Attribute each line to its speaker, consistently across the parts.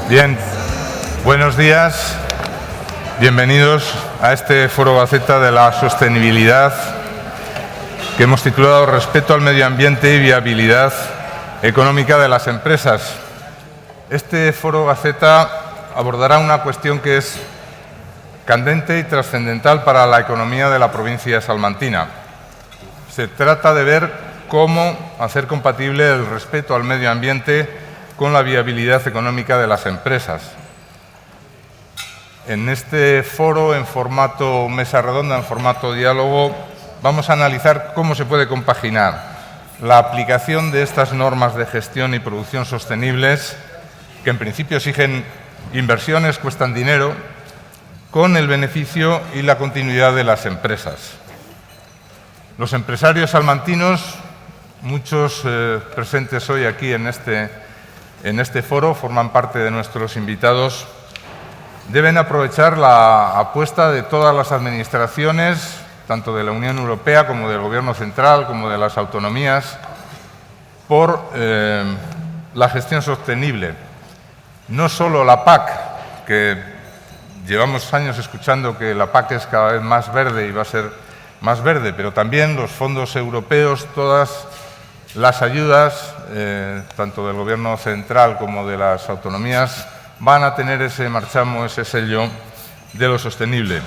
Speaker 1: Bien, buenos días, bienvenidos a este Foro Gaceta de la Sostenibilidad que hemos titulado Respeto al medio ambiente y viabilidad económica de las empresas. Este Foro Gaceta abordará una cuestión que es candente y trascendental para la economía de la provincia salmantina. Se trata de ver cómo hacer compatible el respeto al medio ambiente con la viabilidad económica de las empresas. En este foro, en formato mesa redonda, en formato diálogo, vamos a analizar cómo se puede compaginar la aplicación de estas normas de gestión y producción sostenibles, que en principio exigen inversiones, cuestan dinero, con el beneficio y la continuidad de las empresas. Los empresarios salmantinos, muchos presentes hoy aquí en este foro, forman parte de nuestros invitados, deben aprovechar la apuesta de todas las administraciones, tanto de la Unión Europea como del Gobierno central, como de las autonomías, por la gestión sostenible. No solo la PAC, que llevamos años escuchando que la PAC es cada vez más verde y va a ser más verde, pero también los fondos europeos, todas las ayudas, tanto del Gobierno central como de las autonomías, van a tener ese marchamo, ese sello de lo sostenible.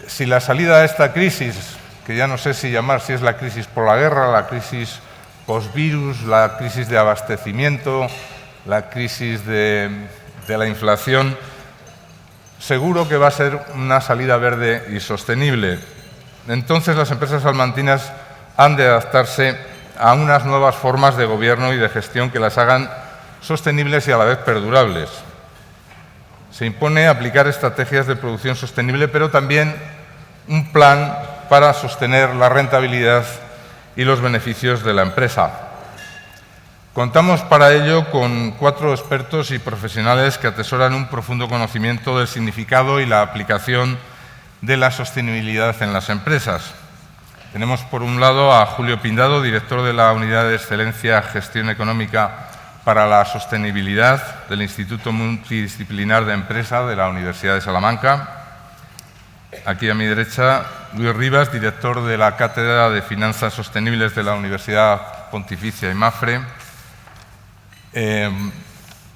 Speaker 1: Si la salida a esta crisis, que ya no sé si llamar si es la crisis por la guerra, la crisis post-virus, la crisis de abastecimiento, la crisis de la inflación, seguro que va a ser una salida verde y sostenible. Entonces las empresas salmantinas han de adaptarse a unas nuevas formas de gobierno y de gestión que las hagan sostenibles y a la vez perdurables. Se impone aplicar estrategias de producción sostenible, pero también un plan para sostener la rentabilidad y los beneficios de la empresa. Contamos para ello con 4 expertos y profesionales que atesoran un profundo conocimiento del significado y la aplicación de la sostenibilidad en las empresas. Tenemos por un lado a Julio Pindado, director de la Unidad de Excelencia Gestión Económica para la Sostenibilidad del Instituto Multidisciplinar de Empresa de la Universidad de Salamanca. Aquí a mi derecha, Luis Rivas, director de la Cátedra de Finanzas Sostenibles de la Universidad Pontificia IMAFRE.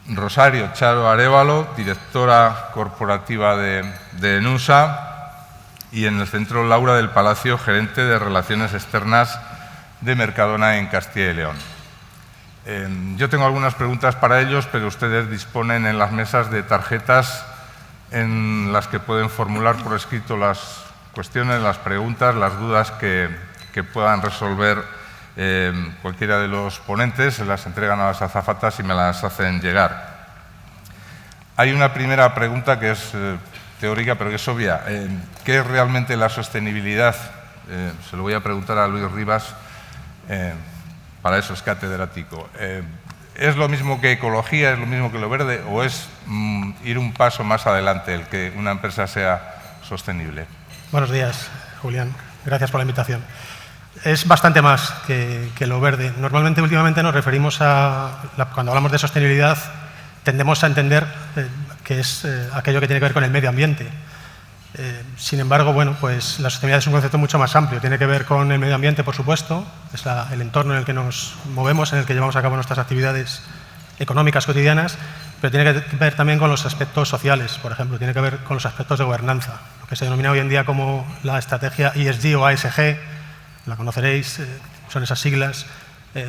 Speaker 1: Rosario Charo Arévalo, directora corporativa de ENUSA. Y en el centro, Laura del Palacio, gerente de Relaciones Externas de Mercadona en Castilla y León. Yo tengo algunas preguntas para ellos, pero ustedes disponen en las mesas de tarjetas en las que pueden formular por escrito las cuestiones, las preguntas, las dudas que puedan resolver cualquiera de los ponentes, se las entregan a las azafatas y me las hacen llegar. Hay una primera pregunta que es teórica, pero que es obvia. ¿Qué es realmente la sostenibilidad? Se lo voy a preguntar a Luis Rivas, para eso es catedrático. ¿Es lo mismo que ecología, es lo mismo que lo verde, o es ir un paso más adelante el que una empresa sea sostenible?
Speaker 2: Buenos días, Julián. Gracias por la invitación. Es bastante más que lo verde. Normalmente, últimamente, nos referimos cuando hablamos de sostenibilidad, tendemos a entender que es aquello que tiene que ver con el medio ambiente. Sin embargo, bueno, pues la sostenibilidad es un concepto mucho más amplio. Tiene que ver con el medio ambiente, por supuesto, es el entorno en el que nos movemos, en el que llevamos a cabo nuestras actividades económicas cotidianas, pero tiene que ver también con los aspectos sociales, por ejemplo, tiene que ver con los aspectos de gobernanza, lo que se denomina hoy en día como la estrategia ESG o ASG, la conoceréis, son esas siglas,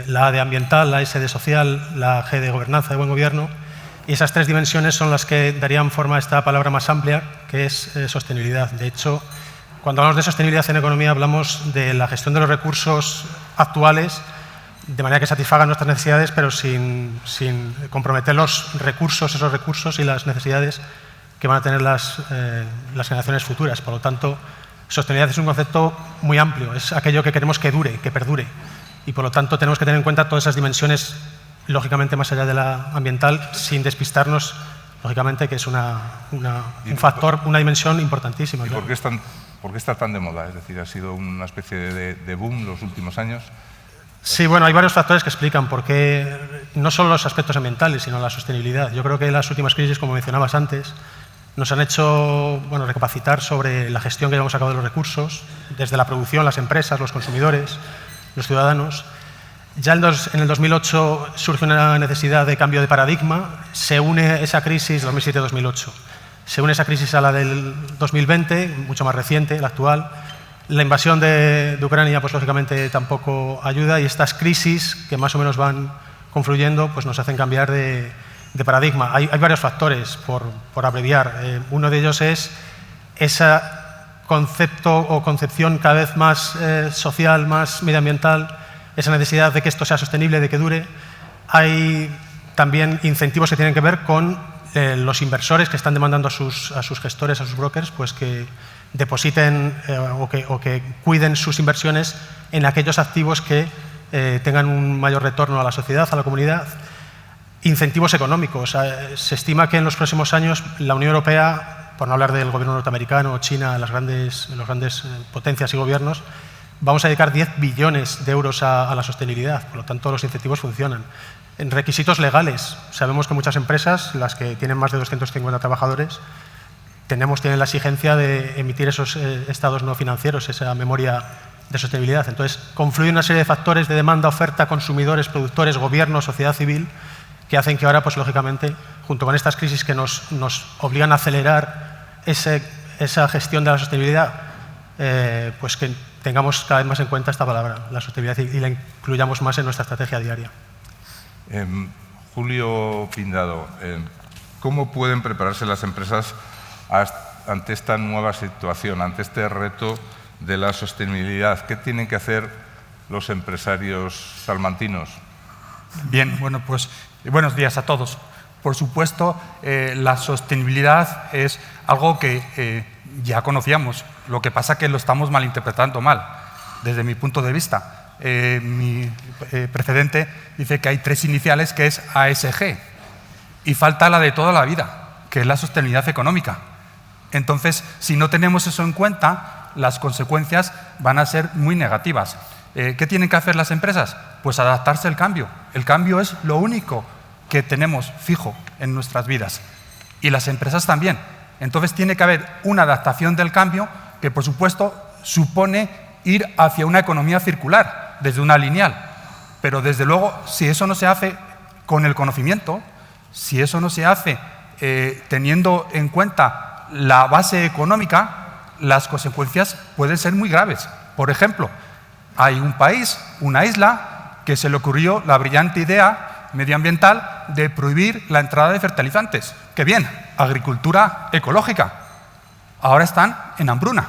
Speaker 2: la A de ambiental, la S de social, la G de gobernanza, de buen gobierno. Y esas 3 dimensiones son las que darían forma a esta palabra más amplia, que es sostenibilidad. De hecho, cuando hablamos de sostenibilidad en economía, hablamos de la gestión de los recursos actuales de manera que satisfagan nuestras necesidades, pero sin comprometer esos recursos y las necesidades que van a tener las generaciones futuras. Por lo tanto, sostenibilidad es un concepto muy amplio, es aquello que queremos que dure, que perdure. Y por lo tanto, tenemos que tener en cuenta todas esas dimensiones, lógicamente más allá de la ambiental, sin despistarnos, lógicamente, que es un factor, una dimensión importantísima.
Speaker 1: ¿Y por qué está tan de moda? Es decir, ¿ha sido una especie de boom los últimos años?
Speaker 2: Sí, bueno, hay varios factores que explican por qué no solo los aspectos ambientales, sino la sostenibilidad. Yo creo que las últimas crisis, como mencionabas antes, nos han hecho recapacitar sobre la gestión que llevamos a cabo de los recursos, desde la producción, las empresas, los consumidores, los ciudadanos. Ya en el 2008 surge una necesidad de cambio de paradigma, se une esa crisis, 2007-2008, se une esa crisis a la del 2020, mucho más reciente, la actual. La invasión de Ucrania, pues lógicamente tampoco ayuda, y estas crisis que más o menos van confluyendo, pues nos hacen cambiar de paradigma. Hay varios factores, por abreviar. Uno de ellos es ese concepto o concepción cada vez más social, más medioambiental, esa necesidad de que esto sea sostenible, de que dure. Hay también incentivos que tienen que ver con los inversores que están demandando a sus gestores, a sus brokers, pues que depositen o que cuiden sus inversiones en aquellos activos que tengan un mayor retorno a la sociedad, a la comunidad. Incentivos económicos. Se estima que en los próximos años la Unión Europea, por no hablar del gobierno norteamericano, China, las grandes potencias y gobiernos, vamos a dedicar 10 billones de euros a la sostenibilidad. Por lo tanto, los incentivos funcionan. En requisitos legales, sabemos que muchas empresas, las que tienen más de 250 trabajadores, tienen la exigencia de emitir esos estados no financieros, esa memoria de sostenibilidad. Entonces, confluyen una serie de factores de demanda, oferta, consumidores, productores, gobierno, sociedad civil, que hacen que ahora, pues lógicamente, junto con estas crisis que nos obligan a acelerar esa gestión de la sostenibilidad, pues que tengamos cada vez más en cuenta esta palabra, la sostenibilidad, y la incluyamos más en nuestra estrategia diaria.
Speaker 1: Julio Pindado, ¿cómo pueden prepararse las empresas ante esta nueva situación, ante este reto de la sostenibilidad? ¿Qué tienen que hacer los empresarios salmantinos?
Speaker 3: Bien, bueno, pues buenos días a todos. Por supuesto, la sostenibilidad es algo que ya conocíamos, lo que pasa es que lo estamos malinterpretando mal, desde mi punto de vista. Mi precedente dice que hay 3 iniciales, que es ASG, y falta la de toda la vida, que es la sostenibilidad económica. Entonces, si no tenemos eso en cuenta, las consecuencias van a ser muy negativas. ¿Qué tienen que hacer las empresas? Pues adaptarse al cambio. El cambio es lo único que tenemos fijo en nuestras vidas, y las empresas también. Entonces tiene que haber una adaptación del cambio que, por supuesto, supone ir hacia una economía circular, desde una lineal. Pero desde luego, si eso no se hace con el conocimiento, si eso no se hace teniendo en cuenta la base económica, las consecuencias pueden ser muy graves. Por ejemplo, hay un país, una isla, que se le ocurrió la brillante idea medioambiental de prohibir la entrada de fertilizantes. ¡Qué bien! Agricultura ecológica. Ahora están en hambruna.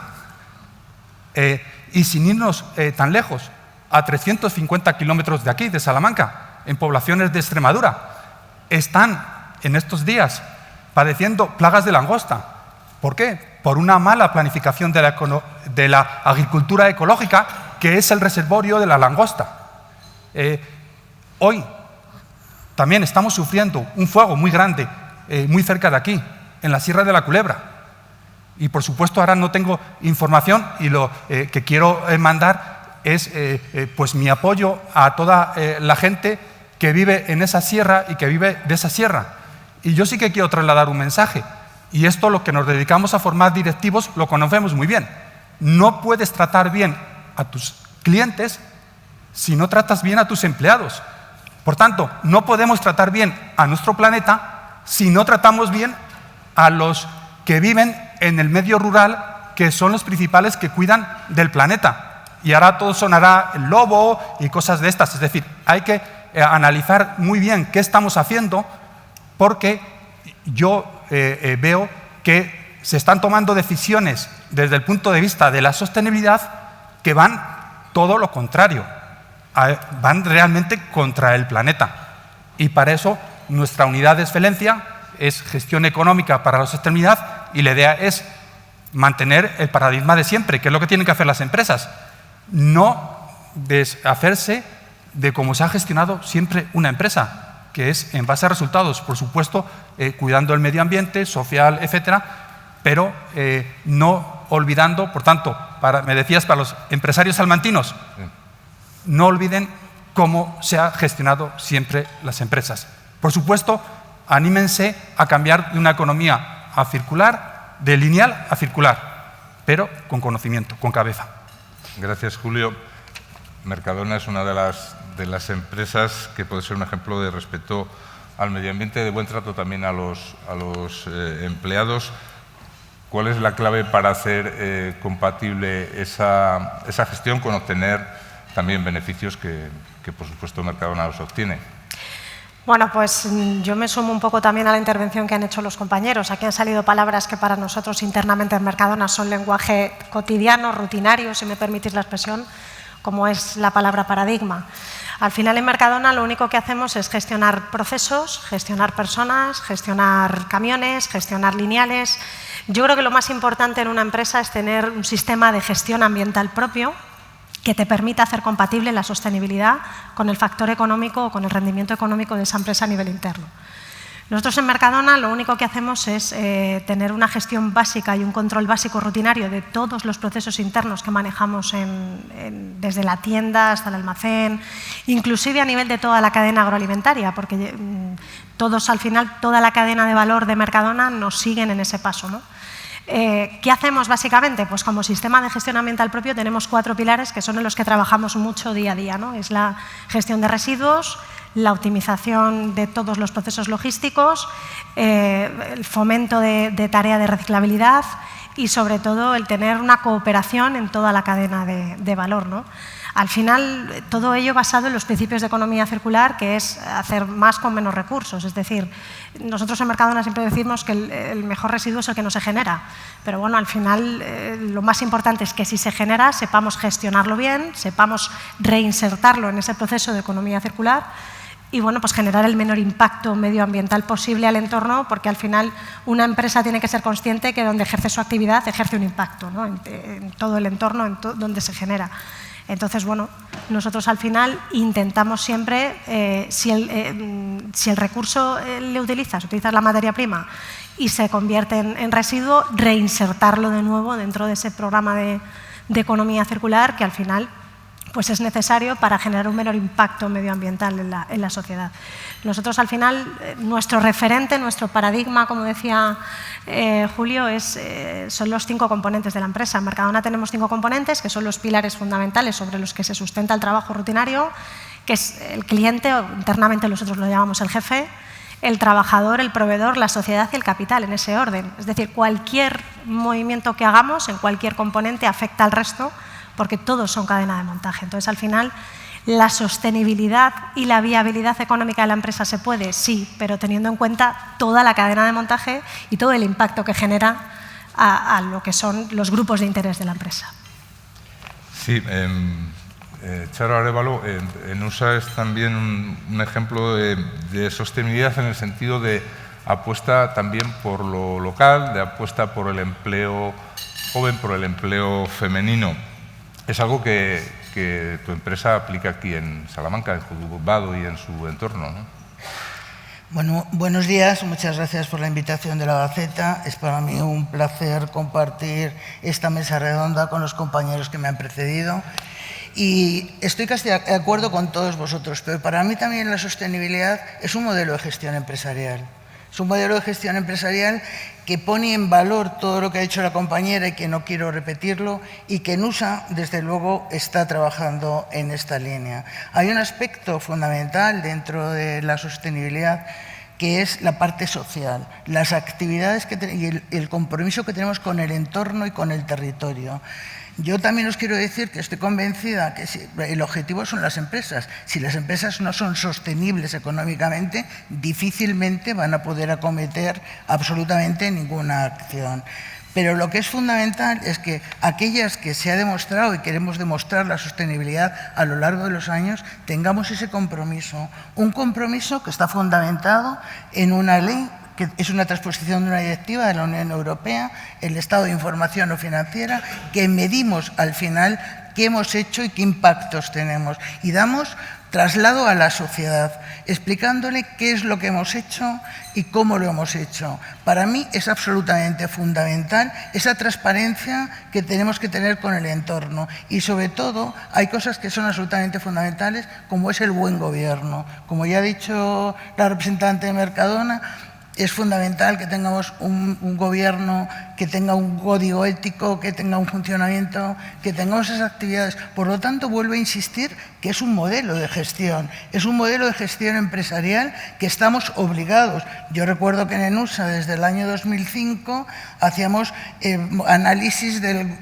Speaker 3: Y sin irnos tan lejos, a 350 kilómetros de aquí, de Salamanca, en poblaciones de Extremadura, están en estos días padeciendo plagas de langosta. ¿Por qué? Por una mala planificación de la agricultura ecológica, que es el reservorio de la langosta. Hoy también estamos sufriendo un fuego muy grande, muy cerca de aquí, en la Sierra de la Culebra. Y por supuesto ahora no tengo información, y lo que quiero mandar es pues mi apoyo a toda la gente que vive en esa sierra y que vive de esa sierra. Y yo sí que quiero trasladar un mensaje, y esto, lo que nos dedicamos a formar directivos, lo conocemos muy bien. No puedes tratar bien a tus clientes si no tratas bien a tus empleados. Por tanto, no podemos tratar bien a nuestro planeta si no tratamos bien a los que viven en el medio rural, que son los principales que cuidan del planeta. Y ahora todo sonará el lobo y cosas de estas. Es decir, hay que analizar muy bien qué estamos haciendo, porque yo veo que se están tomando decisiones desde el punto de vista de la sostenibilidad que van todo lo contrario, van realmente contra el planeta. Y para eso nuestra unidad de excelencia es gestión económica para la sostenibilidad, y la idea es mantener el paradigma de siempre, que es lo que tienen que hacer las empresas. No deshacerse de cómo se ha gestionado siempre una empresa, que es en base a resultados, por supuesto, cuidando el medio ambiente, social, etcétera, pero no olvidando, por tanto, me decías, para los empresarios salmantinos, no olviden cómo se ha gestionado siempre las empresas. Por supuesto, anímense a cambiar de una economía a circular, de lineal a circular, pero con conocimiento, con cabeza.
Speaker 1: Gracias, Julio. Mercadona es una de las empresas que puede ser un ejemplo de respeto al medio ambiente, de buen trato también a los empleados. ¿Cuál es la clave para hacer compatible esa gestión con obtener también beneficios que, por supuesto, Mercadona los obtiene?
Speaker 4: Bueno, pues yo me sumo un poco también a la intervención que han hecho los compañeros. Aquí han salido palabras que para nosotros internamente en Mercadona son lenguaje cotidiano, rutinario, si me permitís la expresión, como es la palabra paradigma. Al final en Mercadona lo único que hacemos es gestionar procesos, gestionar personas, gestionar camiones, gestionar lineales. Yo creo que lo más importante en una empresa es tener un sistema de gestión ambiental propio que te permita hacer compatible la sostenibilidad con el factor económico o con el rendimiento económico de esa empresa a nivel interno. Nosotros en Mercadona lo único que hacemos es tener una gestión básica y un control básico rutinario de todos los procesos internos que manejamos desde la tienda hasta el almacén, inclusive a nivel de toda la cadena agroalimentaria, porque todos al final, toda la cadena de valor de Mercadona nos siguen en ese paso, ¿no? ¿Qué hacemos básicamente? Pues como sistema de gestión ambiental propio tenemos 4 pilares que son en los que trabajamos mucho día a día, ¿no? Es la gestión de residuos, la optimización de todos los procesos logísticos, el fomento de tarea de reciclabilidad y, sobre todo, el tener una cooperación en toda la cadena de valor, ¿no? Al final, todo ello basado en los principios de economía circular, que es hacer más con menos recursos. Es decir, nosotros en Mercadona siempre decimos que el mejor residuo es el que no se genera. Pero bueno, al final lo más importante es que si se genera, sepamos gestionarlo bien, sepamos reinsertarlo en ese proceso de economía circular y bueno, pues generar el menor impacto medioambiental posible al entorno, porque al final una empresa tiene que ser consciente que donde ejerce su actividad ejerce un impacto, ¿no? en todo el entorno donde se genera. Entonces, bueno, nosotros al final intentamos siempre, si el recurso se utiliza la materia prima y se convierte en residuo, reinsertarlo de nuevo dentro de ese programa de economía circular que al final pues es necesario para generar un menor impacto medioambiental en la sociedad. Nosotros al final, nuestro referente, nuestro paradigma, como decía Julio, son los 5 componentes de la empresa. En Mercadona tenemos 5 componentes que son los pilares fundamentales sobre los que se sustenta el trabajo rutinario, que es el cliente, o internamente nosotros lo llamamos el jefe, el trabajador, el proveedor, la sociedad y el capital, en ese orden. Es decir, cualquier movimiento que hagamos en cualquier componente afecta al resto, porque todos son cadena de montaje. Entonces, al final, la sostenibilidad y la viabilidad económica de la empresa se puede, sí, pero teniendo en cuenta toda la cadena de montaje y todo el impacto que genera a lo que son los grupos de interés de la empresa.
Speaker 1: Sí, Charo Arévalo, ENUSA es también un ejemplo de sostenibilidad en el sentido de apuesta también por lo local, de apuesta por el empleo joven, por el empleo femenino. Es algo que tu empresa aplica aquí en Salamanca, en Juzgado y en su entorno, ¿no?
Speaker 5: Bueno, buenos días, muchas gracias por la invitación de la Gaceta. Es para mí un placer compartir esta mesa redonda con los compañeros que me han precedido. Y estoy casi de acuerdo con todos vosotros, pero para mí también la sostenibilidad es un modelo de gestión empresarial. Es un modelo de gestión empresarial que pone en valor todo lo que ha dicho la compañera y que no quiero repetirlo, y que ENUSA, desde luego, está trabajando en esta línea. Hay un aspecto fundamental dentro de la sostenibilidad que es la parte social, las actividades y el compromiso que tenemos con el entorno y con el territorio. Yo también os quiero decir que estoy convencida que el objetivo son las empresas. Si las empresas no son sostenibles económicamente, difícilmente van a poder acometer absolutamente ninguna acción. Pero lo que es fundamental es que aquellas que se ha demostrado y queremos demostrar la sostenibilidad a lo largo de los años, tengamos ese compromiso. Un compromiso que está fundamentado en una ley que es una transposición de una directiva de la Unión Europea, el estado de información no financiera, que medimos al final qué hemos hecho y qué impactos tenemos. Y damos traslado a la sociedad, explicándole qué es lo que hemos hecho y cómo lo hemos hecho. Para mí es absolutamente fundamental esa transparencia que tenemos que tener con el entorno. Y sobre todo hay cosas que son absolutamente fundamentales, como es el buen gobierno. Como ya ha dicho la representante de Mercadona, es fundamental que tengamos un gobierno que tenga un código ético, que tenga un funcionamiento, que tengamos esas actividades. Por lo tanto, vuelvo a insistir que es un modelo de gestión, es un modelo de gestión empresarial que estamos obligados. Yo recuerdo que en ENUSA, desde el año 2005, hacíamos análisis del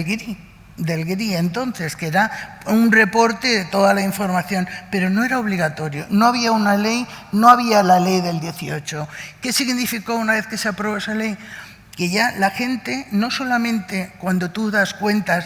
Speaker 5: GRI entonces, que era un reporte de toda la información, pero no era obligatorio, no había una ley, no había la ley del 18. ¿Qué significó una vez que se aprobó esa ley? Que ya la gente, no solamente cuando tú das cuenta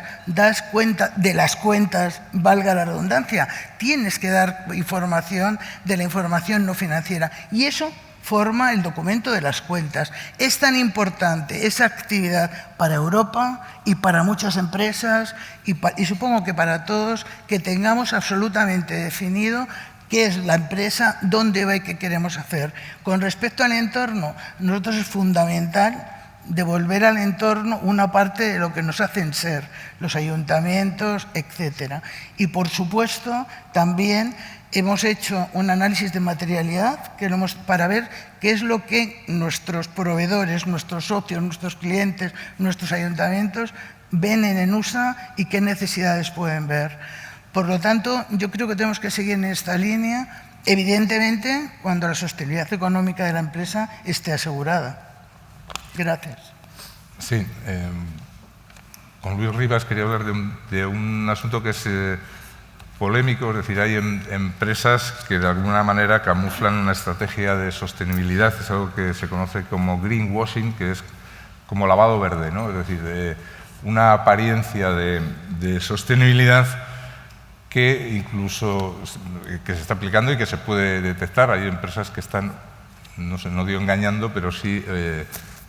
Speaker 5: de las cuentas, valga la redundancia, tienes que dar información de la información no financiera, y eso forma el documento de las cuentas. Es tan importante esa actividad para Europa y para muchas empresas y supongo que para todos, que tengamos absolutamente definido qué es la empresa, dónde va y qué queremos hacer. Con respecto al entorno, nosotros es fundamental devolver al entorno una parte de lo que nos hacen ser, los ayuntamientos, etcétera. Y por supuesto también hemos hecho un análisis de materialidad para ver qué es lo que nuestros proveedores, nuestros socios, nuestros clientes, nuestros ayuntamientos ven en ENUSA y qué necesidades pueden ver. Por lo tanto, yo creo que tenemos que seguir en esta línea, evidentemente, cuando la sostenibilidad económica de la empresa esté asegurada. Gracias.
Speaker 1: Sí, con Luis Rivas quería hablar de un asunto que es polémico, es decir, hay empresas que de alguna manera camuflan una estrategia de sostenibilidad, es algo que se conoce como greenwashing, que es como lavado verde, ¿no? Es decir, una apariencia de sostenibilidad que incluso que se está aplicando y que se puede detectar. Hay empresas que están, no sé, no digo engañando, pero sí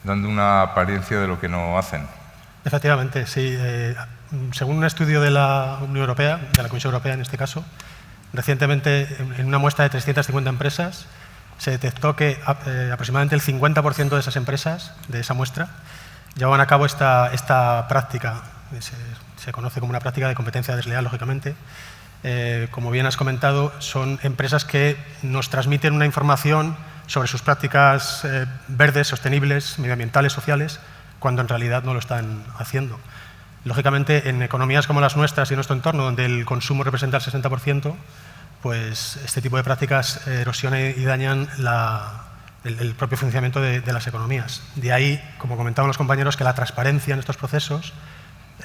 Speaker 1: dando una apariencia de lo que no hacen.
Speaker 2: Efectivamente, sí. Según un estudio de la Unión Europea, de la Comisión Europea en este caso, recientemente en una muestra de 350 empresas se detectó que aproximadamente el 50% de esas empresas, de esa muestra, llevaban a cabo esta práctica. Se conoce como una práctica de competencia desleal, lógicamente. Como bien has comentado, son empresas que nos transmiten una información sobre sus prácticas verdes, sostenibles, medioambientales, sociales, cuando en realidad no lo están haciendo. Lógicamente, en economías como las nuestras y nuestro entorno, donde el consumo representa el 60%, pues este tipo de prácticas erosionan y dañan el propio funcionamiento de las economías. De ahí, como comentaban los compañeros, que la transparencia en estos procesos,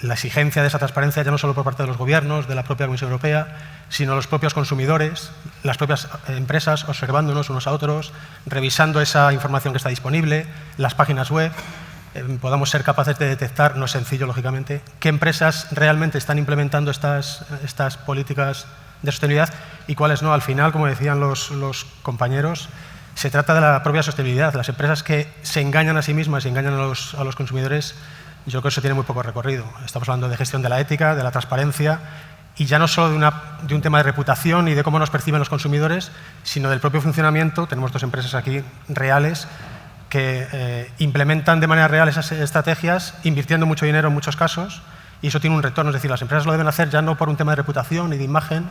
Speaker 2: la exigencia de esa transparencia ya no solo por parte de los gobiernos, de la propia Comisión Europea, sino los propios consumidores, las propias empresas, observándonos unos a otros, revisando esa información que está disponible, las páginas web, podamos ser capaces de detectar, no es sencillo, lógicamente, qué empresas realmente están implementando estas políticas de sostenibilidad y cuáles no. Al final, como decían los compañeros, se trata de la propia sostenibilidad. Las empresas que se engañan a sí mismas y engañan a los consumidores, yo creo que eso tiene muy poco recorrido. Estamos hablando de gestión de la ética, de la transparencia y ya no solo de un tema de reputación y de cómo nos perciben los consumidores, sino del propio funcionamiento. Tenemos dos empresas aquí reales que implementan de manera real esas estrategias, invirtiendo mucho dinero en muchos casos, y eso tiene un retorno. Es decir, las empresas lo deben hacer ya no por un tema de reputación y de imagen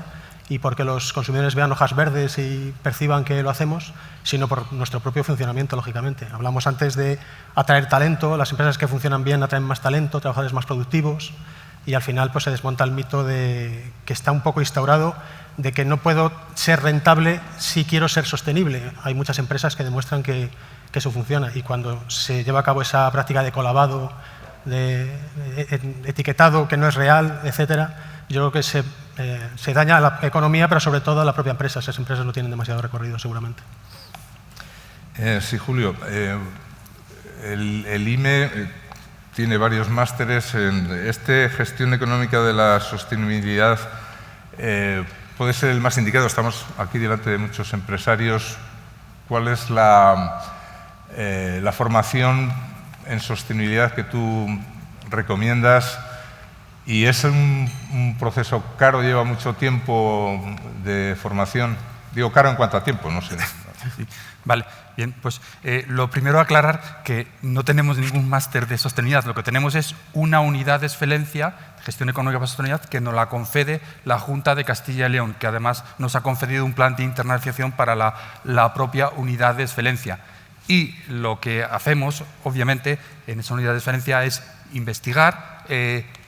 Speaker 2: y porque los consumidores vean hojas verdes y perciban que lo hacemos, sino por nuestro propio funcionamiento, lógicamente. Hablamos antes de atraer talento, las empresas que funcionan bien atraen más talento, trabajadores más productivos, y al final pues, se desmonta el mito que está un poco instaurado de que no puedo ser rentable si quiero ser sostenible. Hay muchas empresas que demuestran que eso funciona, y cuando se lleva a cabo esa práctica de colavado, de etiquetado que no es real, etcétera, yo creo que se daña a la economía, pero sobre todo a la propia empresa. Esas empresas no tienen demasiado recorrido, seguramente.
Speaker 1: Sí, Julio. El IME tiene varios másteres. Gestión económica de la sostenibilidad puede ser el más indicado. Estamos aquí delante de muchos empresarios. ¿Cuál es la la formación en sostenibilidad que tú recomiendas, y es un proceso caro, lleva mucho tiempo de formación. Digo caro en cuanto a tiempo, no sé.
Speaker 3: Sí. Vale, bien, pues lo primero aclarar que no tenemos ningún máster de sostenibilidad, lo que tenemos es una unidad de excelencia, gestión económica para sostenibilidad, que nos la concede la Junta de Castilla y León, que además nos ha concedido un plan de internacionalización para la propia unidad de excelencia. Y lo que hacemos, obviamente, en esa unidad de excelencia es investigar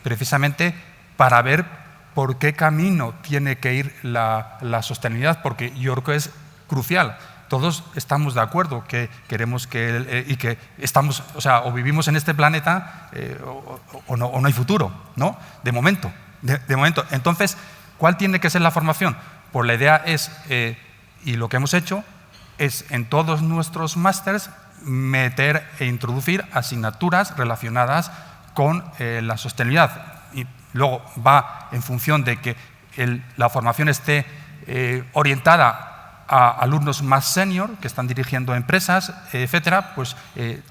Speaker 3: precisamente para ver por qué camino tiene que ir la sostenibilidad, porque yo creo que es crucial. Todos estamos de acuerdo que queremos y que estamos, o vivimos en este planeta o no hay futuro, ¿no? De momento. Entonces, ¿cuál tiene que ser la formación? Pues la idea es, y lo que hemos hecho, es en todos nuestros másters meter e introducir asignaturas relacionadas con la sostenibilidad. Y luego va en función de que la formación esté orientada a alumnos más senior que están dirigiendo empresas, etcétera, pues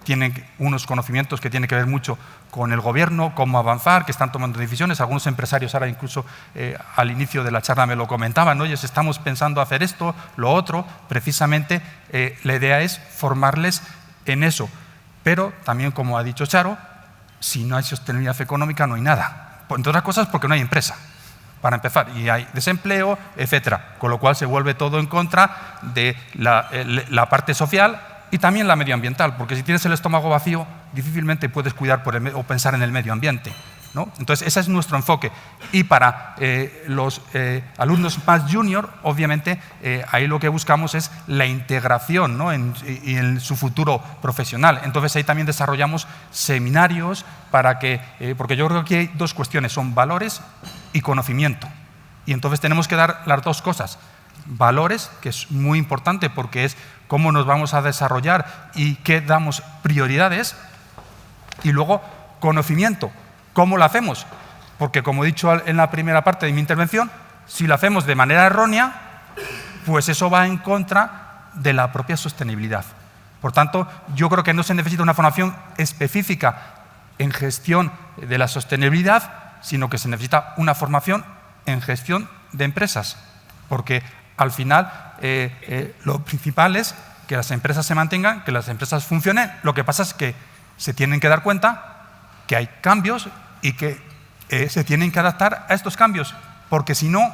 Speaker 3: tienen unos conocimientos que tienen que ver mucho con el gobierno, cómo avanzar, que están tomando decisiones. Algunos empresarios ahora incluso al inicio de la charla me lo comentaban, oye, estamos pensando hacer esto, lo otro. Precisamente la idea es formarles en eso. Pero también, como ha dicho Charo, si no hay sostenibilidad económica no hay nada. Entre otras cosas porque no hay empresa, para empezar, y hay desempleo, etcétera, con lo cual se vuelve todo en contra de la parte social y también la medioambiental, porque si tienes el estómago vacío difícilmente puedes cuidar o pensar en el medio ambiente, ¿no? Entonces ese es nuestro enfoque. Y para los alumnos más junior, obviamente ahí lo que buscamos es la integración, ¿no? y en su futuro profesional. Entonces ahí también desarrollamos seminarios para que, porque yo creo que aquí hay dos cuestiones, son valores y conocimiento. Y entonces tenemos que dar las dos cosas. Valores, que es muy importante porque es cómo nos vamos a desarrollar y qué damos prioridades. Y luego conocimiento. ¿Cómo lo hacemos? Porque, como he dicho en la primera parte de mi intervención, si lo hacemos de manera errónea, pues eso va en contra de la propia sostenibilidad. Por tanto, yo creo que no se necesita una formación específica en gestión de la sostenibilidad, sino que se necesita una formación en gestión de empresas. Porque al final lo principal es que las empresas se mantengan, que las empresas funcionen. Lo que pasa es que se tienen que dar cuenta que hay cambios y que se tienen que adaptar a estos cambios, porque si no,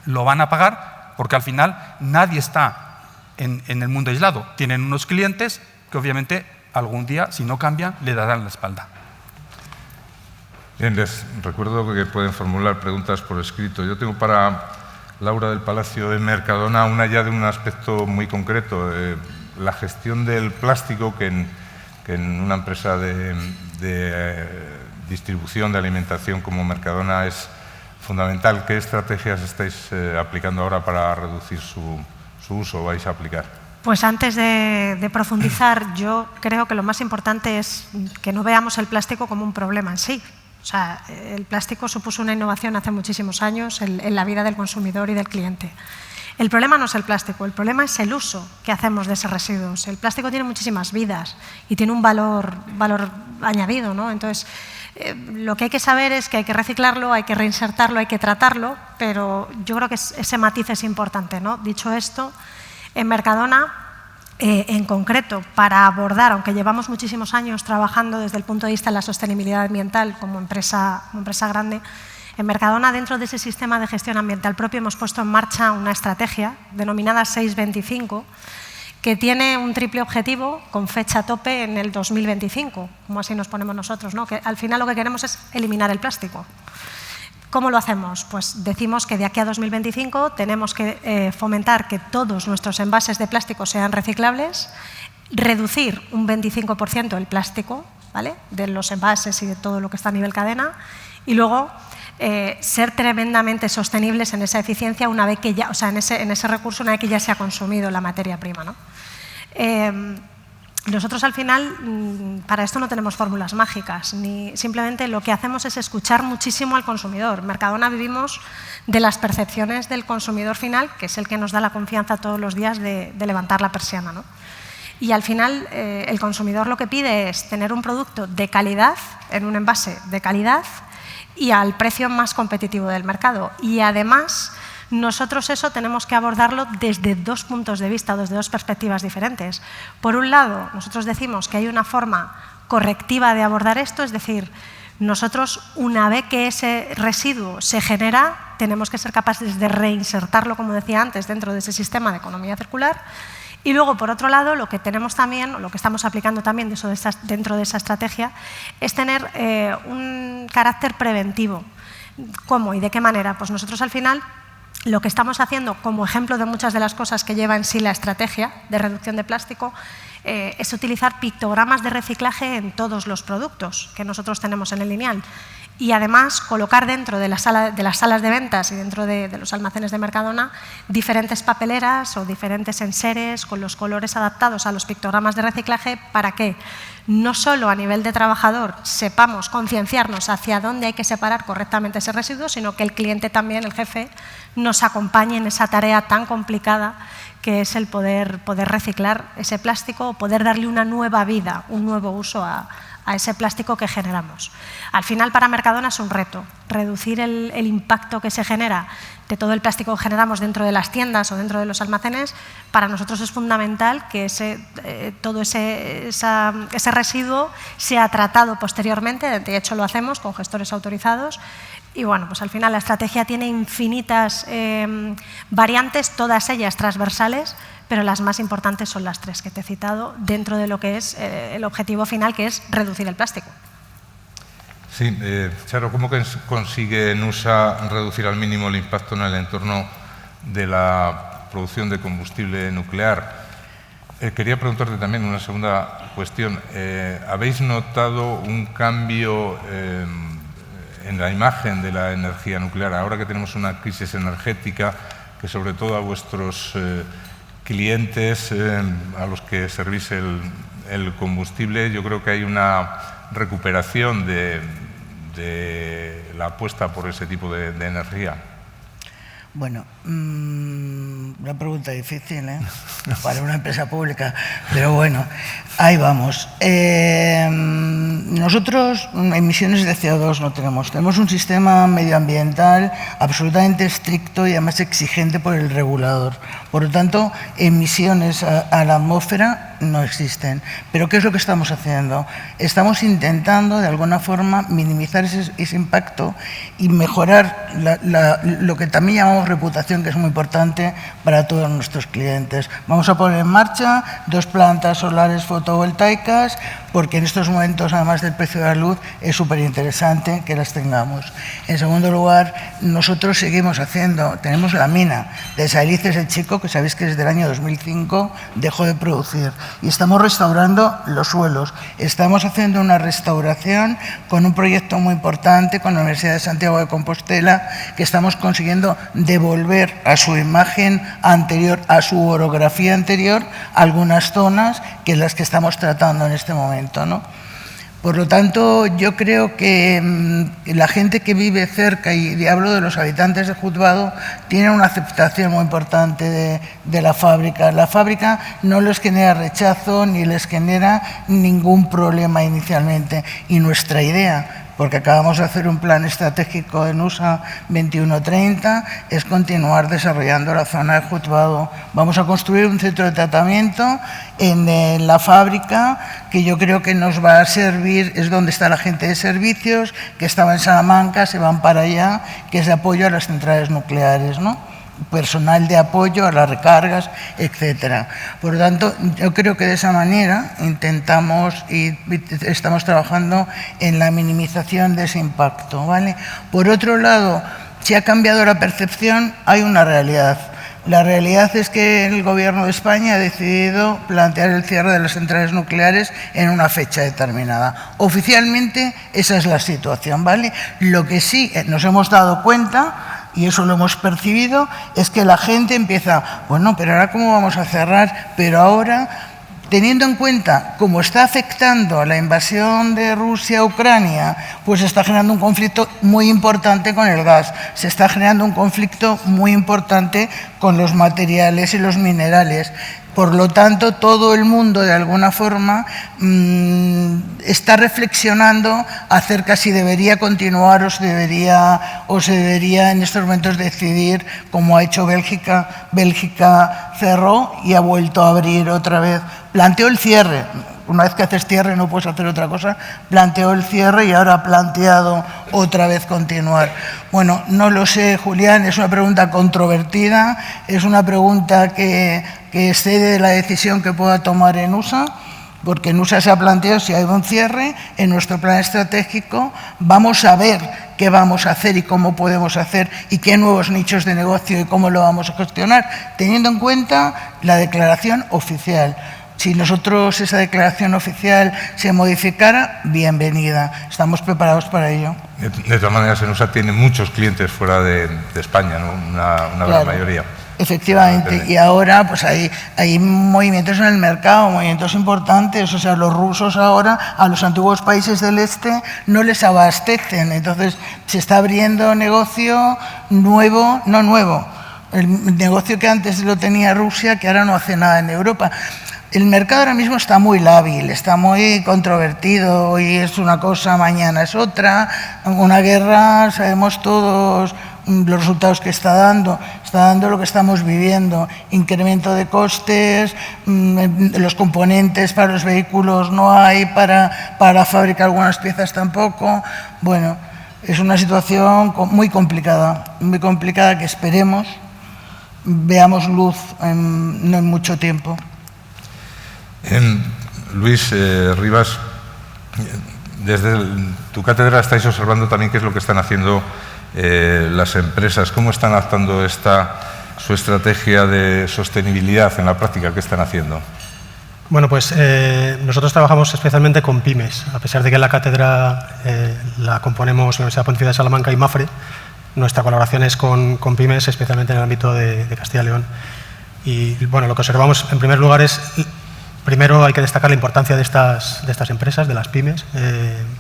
Speaker 3: lo van a pagar, porque al final nadie está en el mundo aislado. Tienen unos clientes que obviamente algún día, si no cambian, le darán la espalda.
Speaker 1: Bien, les recuerdo que pueden formular preguntas por escrito. Yo tengo para Laura del Palacio de Mercadona una ya de un aspecto muy concreto, la gestión del plástico, que en una empresa de distribución de alimentación como Mercadona es fundamental. ¿Qué estrategias estáis aplicando ahora para reducir su uso o vais a aplicar?
Speaker 4: Pues antes de profundizar, yo creo que lo más importante es que no veamos el plástico como un problema en sí. O sea, el plástico supuso una innovación hace muchísimos años en la vida del consumidor y del cliente. El problema no es el plástico, el problema es el uso que hacemos de esos residuos. El plástico tiene muchísimas vidas y tiene un valor añadido, ¿no? Entonces, lo que hay que saber es que hay que reciclarlo, hay que reinsertarlo, hay que tratarlo, pero yo creo que ese matiz es importante, ¿no? Dicho esto, en Mercadona, en concreto, para abordar, aunque llevamos muchísimos años trabajando desde el punto de vista de la sostenibilidad ambiental como empresa grande, en Mercadona, dentro de ese sistema de gestión ambiental propio, hemos puesto en marcha una estrategia denominada 625, que tiene un triple objetivo con fecha tope en el 2025, como así nos ponemos nosotros, ¿no? Que al final lo que queremos es eliminar el plástico. ¿Cómo lo hacemos? Pues decimos que de aquí a 2025 tenemos que fomentar que todos nuestros envases de plástico sean reciclables, reducir un 25% el plástico, ¿vale?, de los envases y de todo lo que está a nivel cadena, y luego ser tremendamente sostenibles en esa eficiencia una vez que ya, o sea, en ese recurso una vez que ya se ha consumido la materia prima, ¿no? Nosotros al final para esto no tenemos fórmulas mágicas, ni simplemente lo que hacemos es escuchar muchísimo al consumidor. En Mercadona vivimos de las percepciones del consumidor final, que es el que nos da la confianza todos los días de levantar la persiana, ¿no? Y al final el consumidor lo que pide es tener un producto de calidad, en un envase de calidad y al precio más competitivo del mercado. Y además nosotros eso tenemos que abordarlo desde dos puntos de vista, desde dos perspectivas diferentes. Por un lado, nosotros decimos que hay una forma correctiva de abordar esto, es decir, nosotros una vez que ese residuo se genera, tenemos que ser capaces de reinsertarlo, como decía antes, dentro de ese sistema de economía circular. Y luego, por otro lado, lo que tenemos también, o lo que estamos aplicando también dentro de esa estrategia, es tener un carácter preventivo. ¿Cómo y de qué manera? Pues nosotros al final lo que estamos haciendo, como ejemplo de muchas de las cosas que lleva en sí la estrategia de reducción de plástico, es utilizar pictogramas de reciclaje en todos los productos que nosotros tenemos en el lineal. Y además colocar dentro de las salas de ventas y dentro de los almacenes de Mercadona diferentes papeleras o diferentes enseres con los colores adaptados a los pictogramas de reciclaje para que no solo a nivel de trabajador sepamos concienciarnos hacia dónde hay que separar correctamente ese residuo, sino que el cliente también, el jefe, nos acompañe en esa tarea tan complicada que es el poder reciclar ese plástico o poder darle una nueva vida, un nuevo uso a ese plástico que generamos. Al final, para Mercadona es un reto, reducir el impacto que se genera de todo el plástico que generamos dentro de las tiendas o dentro de los almacenes. Para nosotros es fundamental que todo ese residuo sea tratado posteriormente, de hecho lo hacemos con gestores autorizados. Y bueno, pues al final la estrategia tiene infinitas variantes, todas ellas transversales, pero las más importantes son las tres que te he citado dentro de lo que es el objetivo final, que es reducir el plástico.
Speaker 1: Sí, Charo, ¿cómo consigue Nusa reducir al mínimo el impacto en el entorno de la producción de combustible nuclear? Quería preguntarte también una segunda cuestión. ¿Habéis notado un cambio en la imagen de la energía nuclear, ahora que tenemos una crisis energética, que sobre todo a vuestros clientes, a los que servís el combustible, yo creo que hay una recuperación de la apuesta por ese tipo de energía?
Speaker 5: Bueno, una pregunta difícil, ¿eh? Para una empresa pública, pero bueno, ahí vamos. Nosotros emisiones de CO2 no tenemos. Tenemos un sistema medioambiental absolutamente estricto y además exigente por el regulador. Por lo tanto, emisiones a la atmósfera no existen. Pero ¿qué es lo que estamos haciendo? Estamos intentando, de alguna forma, minimizar ese impacto y mejorar lo que también llamamos reputación, que es muy importante para todos nuestros clientes. Vamos a poner en marcha 2 plantas solares fotovoltaicas, porque en estos momentos, además del precio de la luz, es súper interesante que las tengamos. En segundo lugar, nosotros seguimos tenemos la mina de Saelices el Chico, que sabéis que desde el año 2005 dejó de producir, y estamos restaurando los suelos. Estamos haciendo una restauración con un proyecto muy importante con la Universidad de Santiago de Compostela, que estamos consiguiendo devolver a su imagen anterior, a su orografía anterior, algunas zonas que las que estamos tratando en este momento, ¿no? Por lo tanto, yo creo que la gente que vive cerca, y hablo de los habitantes de Juzgado, tienen una aceptación muy importante de la fábrica. La fábrica no les genera rechazo ni les genera ningún problema inicialmente. Y nuestra idea, porque acabamos de hacer un plan estratégico de Nusa 21-30, es continuar desarrollando la zona de Juzgado. Vamos a construir un centro de tratamiento en la fábrica, que yo creo que nos va a servir, es donde está la gente de servicios, que estaba en Salamanca, se van para allá, que es de apoyo a las centrales nucleares, ¿no? Personal de apoyo a las recargas, etcétera. Por lo tanto, yo creo que de esa manera intentamos y estamos trabajando en la minimización de ese impacto, ¿vale? Por otro lado, si ha cambiado la percepción, hay una realidad. La realidad es que el Gobierno de España ha decidido plantear el cierre de las centrales nucleares en una fecha determinada. Oficialmente esa es la situación, ¿vale? Lo que sí nos hemos dado cuenta, y eso lo hemos percibido, es que la gente empieza, bueno, pero ahora ¿cómo vamos a cerrar? Pero ahora, teniendo en cuenta cómo está afectando la invasión de Rusia a Ucrania, pues está generando un conflicto muy importante con el gas, se está generando un conflicto muy importante con los materiales y los minerales. Por lo tanto, todo el mundo, de alguna forma, está reflexionando acerca si debería continuar o se debería en estos momentos decidir, como ha hecho Bélgica. Bélgica cerró y ha vuelto a abrir otra vez. Planteó el cierre. Una vez que haces cierre no puedes hacer otra cosa. Planteó el cierre y ahora ha planteado otra vez continuar. Bueno, no lo sé, Julián, es una pregunta controvertida, es una pregunta que excede de la decisión que pueda tomar ENUSA, porque ENUSA se ha planteado si hay un cierre. En nuestro plan estratégico vamos a ver qué vamos a hacer y cómo podemos hacer y qué nuevos nichos de negocio y cómo lo vamos a gestionar, teniendo en cuenta la declaración oficial. Si nosotros esa declaración oficial se modificara, bienvenida. Estamos preparados para ello.
Speaker 1: De todas maneras, ENUSA tiene muchos clientes fuera de España, ¿no? Una gran mayoría.
Speaker 5: Efectivamente, y ahora pues hay movimientos en el mercado, movimientos importantes. O sea, los rusos ahora a los antiguos países del este no les abastecen. Entonces, se está abriendo negocio nuevo, no nuevo, el negocio que antes lo tenía Rusia, que ahora no hace nada en Europa. El mercado ahora mismo está muy lábil, está muy controvertido. Hoy es una cosa, mañana es otra. Una guerra, sabemos todos los resultados que está dando lo que estamos viviendo, incremento de costes, los componentes para los vehículos no hay, para fabricar algunas piezas tampoco. Bueno, es una situación muy complicada que esperemos veamos luz no en mucho tiempo.
Speaker 1: Luis Rivas, desde tu cátedra estáis observando también qué es lo que están haciendo las empresas, cómo están adaptando su estrategia de sostenibilidad en la práctica, ¿qué están haciendo?
Speaker 2: Bueno, pues nosotros trabajamos especialmente con pymes, a pesar de que la cátedra la componemos la Universidad Pontificia de Salamanca y MAFRE. Nuestra colaboración es con pymes, especialmente en el ámbito de Castilla y León. Y bueno, lo que observamos en primer lugar es, primero hay que destacar la importancia de estas empresas, de las pymes.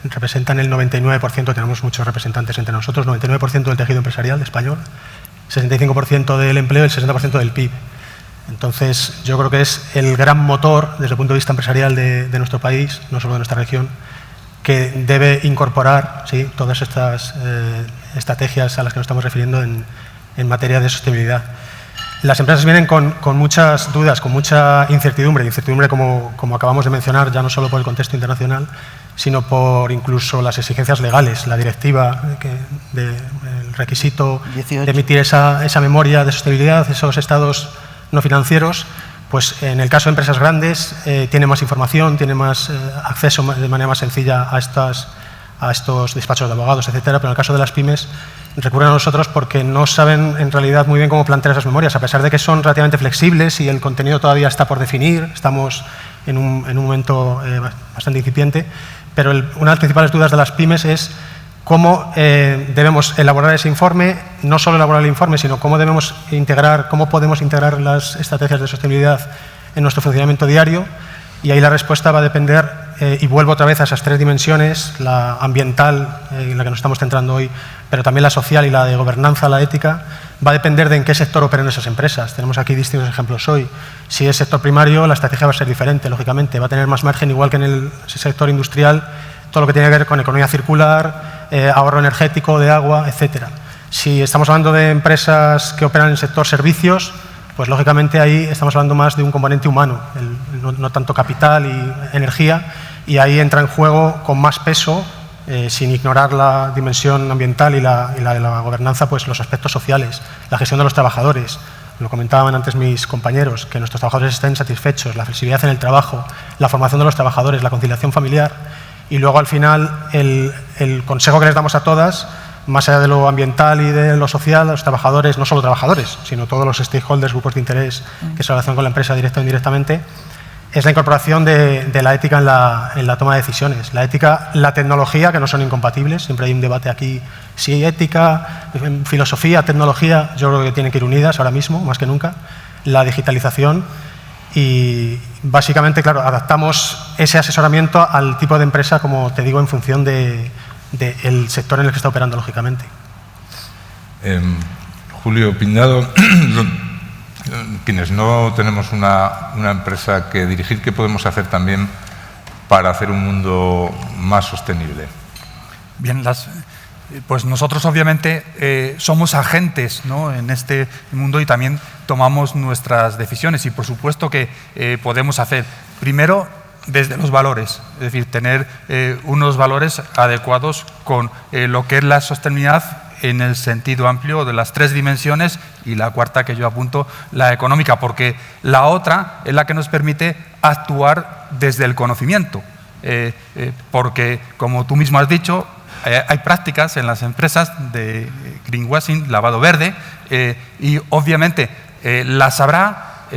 Speaker 2: Representan el 99%, tenemos muchos representantes entre nosotros, 99% del tejido empresarial español, 65% del empleo y el 60% del PIB. Entonces, yo creo que es el gran motor desde el punto de vista empresarial de nuestro país, no solo de nuestra región, que debe incorporar todas estas estrategias a las que nos estamos refiriendo en materia de sostenibilidad. Las empresas vienen con muchas dudas, con mucha incertidumbre como acabamos de mencionar, ya no solo por el contexto internacional, sino por incluso las exigencias legales, la directiva, el requisito 18. De emitir esa memoria de sostenibilidad, esos estados no financieros. Pues en el caso de empresas grandes tiene más información, tiene más acceso de manera más sencilla a estos despachos de abogados, etcétera, pero en el caso de las pymes recurren a nosotros porque no saben en realidad muy bien cómo plantear esas memorias, a pesar de que son relativamente flexibles y el contenido todavía está por definir, estamos en un momento bastante incipiente, pero una de las principales dudas de las pymes es cómo debemos elaborar ese informe, no solo elaborar el informe, sino cómo podemos integrar las estrategias de sostenibilidad en nuestro funcionamiento diario, y ahí la respuesta va a depender, y vuelvo otra vez a esas tres dimensiones, la ambiental, en la que nos estamos centrando hoy, pero también la social y la de gobernanza, la ética, va a depender de en qué sector operen esas empresas. Tenemos aquí distintos ejemplos hoy. Si es sector primario, la estrategia va a ser diferente, lógicamente, va a tener más margen, igual que en el sector industrial, todo lo que tiene que ver con economía circular, ahorro energético, de agua, etcétera. Si estamos hablando de empresas que operan en el sector servicios, pues lógicamente ahí estamos hablando más de un componente humano, no tanto capital y energía, y ahí entra en juego con más peso, sin ignorar la dimensión ambiental y la de la gobernanza, pues los aspectos sociales, la gestión de los trabajadores. Lo comentaban antes mis compañeros, que nuestros trabajadores estén satisfechos, la flexibilidad en el trabajo, la formación de los trabajadores, la conciliación familiar, y luego al final el consejo que les damos a todas, más allá de lo ambiental y de lo social, a los trabajadores, no solo trabajadores, sino todos los stakeholders, grupos de interés que se relacionan con la empresa directa o indirectamente, es la incorporación de la ética en la toma de decisiones. La ética, la tecnología, que no son incompatibles, siempre hay un debate aquí, si ética, filosofía, tecnología, yo creo que tienen que ir unidas ahora mismo, más que nunca, la digitalización, y básicamente, claro, adaptamos ese asesoramiento al tipo de empresa, como te digo, en función del sector en el que está operando, lógicamente.
Speaker 1: Julio Pindado, quienes no tenemos una empresa que dirigir, ¿qué podemos hacer también para hacer un mundo más sostenible?
Speaker 3: Bien, pues nosotros obviamente somos agentes, ¿no?, en este mundo y también tomamos nuestras decisiones y por supuesto que podemos hacer, primero, desde los valores, es decir, tener unos valores adecuados con lo que es la sostenibilidad en el sentido amplio de las 3 dimensiones y la cuarta que yo apunto, la económica, porque la otra es la que nos permite actuar desde el conocimiento, porque como tú mismo has dicho, hay prácticas en las empresas de greenwashing, lavado verde, y obviamente las habrá,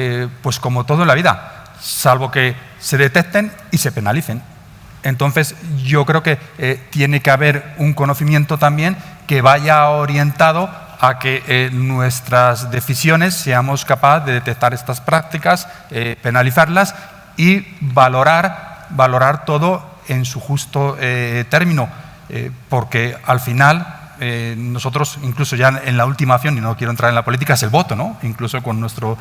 Speaker 3: pues como todo en la vida, salvo que se detecten y se penalicen. Entonces, yo creo que tiene que haber un conocimiento también que vaya orientado a que nuestras decisiones seamos capaces de detectar estas prácticas, penalizarlas y valorar todo en su justo término. Porque al final nosotros, incluso ya en la última acción, y no quiero entrar en la política, es el voto, ¿no? Incluso con nuestro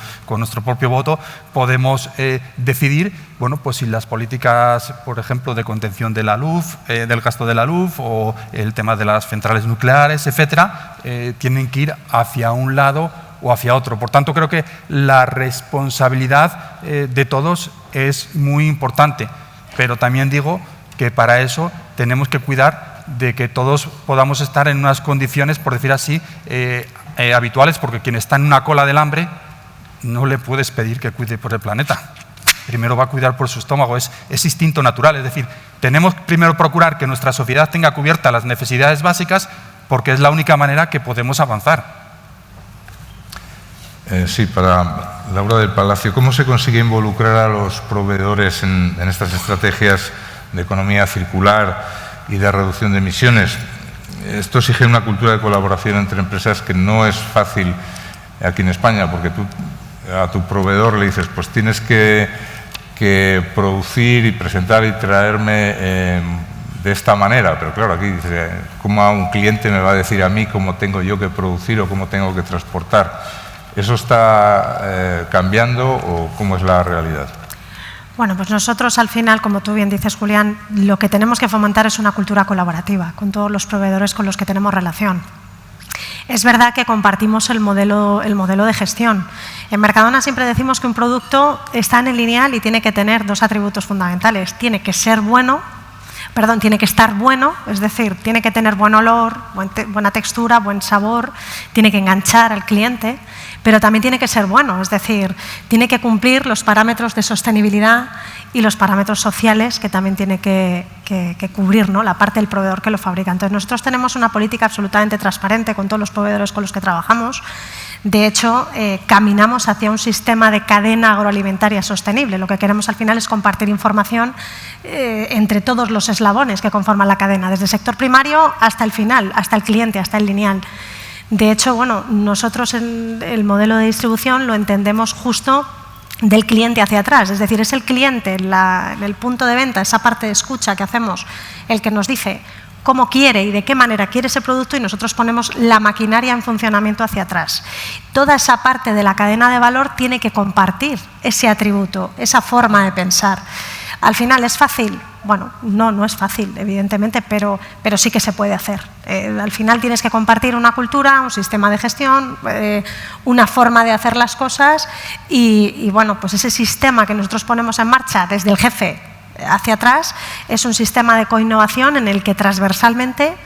Speaker 3: propio voto podemos decidir, bueno, pues si las políticas, por ejemplo, de contención de la luz, del gasto de la luz o el tema de las centrales nucleares, etcétera, tienen que ir hacia un lado o hacia otro. Por tanto, creo que la responsabilidad de todos es muy importante, pero también digo que para eso tenemos que cuidar de que todos podamos estar en unas condiciones, por decir así, habituales, porque quien está en una cola del hambre no le puedes pedir que cuide por el planeta. Primero va a cuidar por su estómago, es instinto natural. Es decir, tenemos primero procurar que nuestra sociedad tenga cubiertas las necesidades básicas porque es la única manera que podemos avanzar.
Speaker 1: Sí, para Laura del Palacio, ¿cómo se consigue involucrar a los proveedores en estas estrategias de economía circular y de reducción de emisiones? Esto exige una cultura de colaboración entre empresas que no es fácil aquí en España, porque tú a tu proveedor le dices, pues tienes que producir y presentar y traerme de esta manera, pero claro, aquí dice, ¿cómo a un cliente me va a decir a mí cómo tengo yo que producir o cómo tengo que transportar? ¿Eso está cambiando o cómo es la realidad?
Speaker 4: Bueno, pues nosotros al final, como tú bien dices, Julián, lo que tenemos que fomentar es una cultura colaborativa con todos los proveedores con los que tenemos relación. Es verdad que compartimos el modelo de gestión. En Mercadona siempre decimos que un producto está en el lineal y tiene que tener 2 atributos fundamentales. Tiene que estar bueno, es decir, tiene que tener buen olor, buena textura, buen sabor, tiene que enganchar al cliente, pero también tiene que ser bueno, es decir, tiene que cumplir los parámetros de sostenibilidad y los parámetros sociales que también tiene que cubrir, ¿no?, la parte del proveedor que lo fabrica. Entonces, nosotros tenemos una política absolutamente transparente con todos los proveedores con los que trabajamos. De hecho, caminamos hacia un sistema de cadena agroalimentaria sostenible. Lo que queremos al final es compartir información entre todos los eslabones que conforman la cadena, desde el sector primario hasta el final, hasta el cliente, hasta el lineal. De hecho, bueno, nosotros el modelo de distribución lo entendemos justo del cliente hacia atrás, es decir, es el cliente en el punto de venta, esa parte de escucha que hacemos, el que nos dice cómo quiere y de qué manera quiere ese producto y nosotros ponemos la maquinaria en funcionamiento hacia atrás. Toda esa parte de la cadena de valor tiene que compartir ese atributo, esa forma de pensar. Al final, ¿es fácil? Bueno, no es fácil, evidentemente, pero sí que se puede hacer. Al final tienes que compartir una cultura, un sistema de gestión, una forma de hacer las cosas y bueno, pues ese sistema que nosotros ponemos en marcha desde el jefe hacia atrás es un sistema de coinnovación en el que transversalmente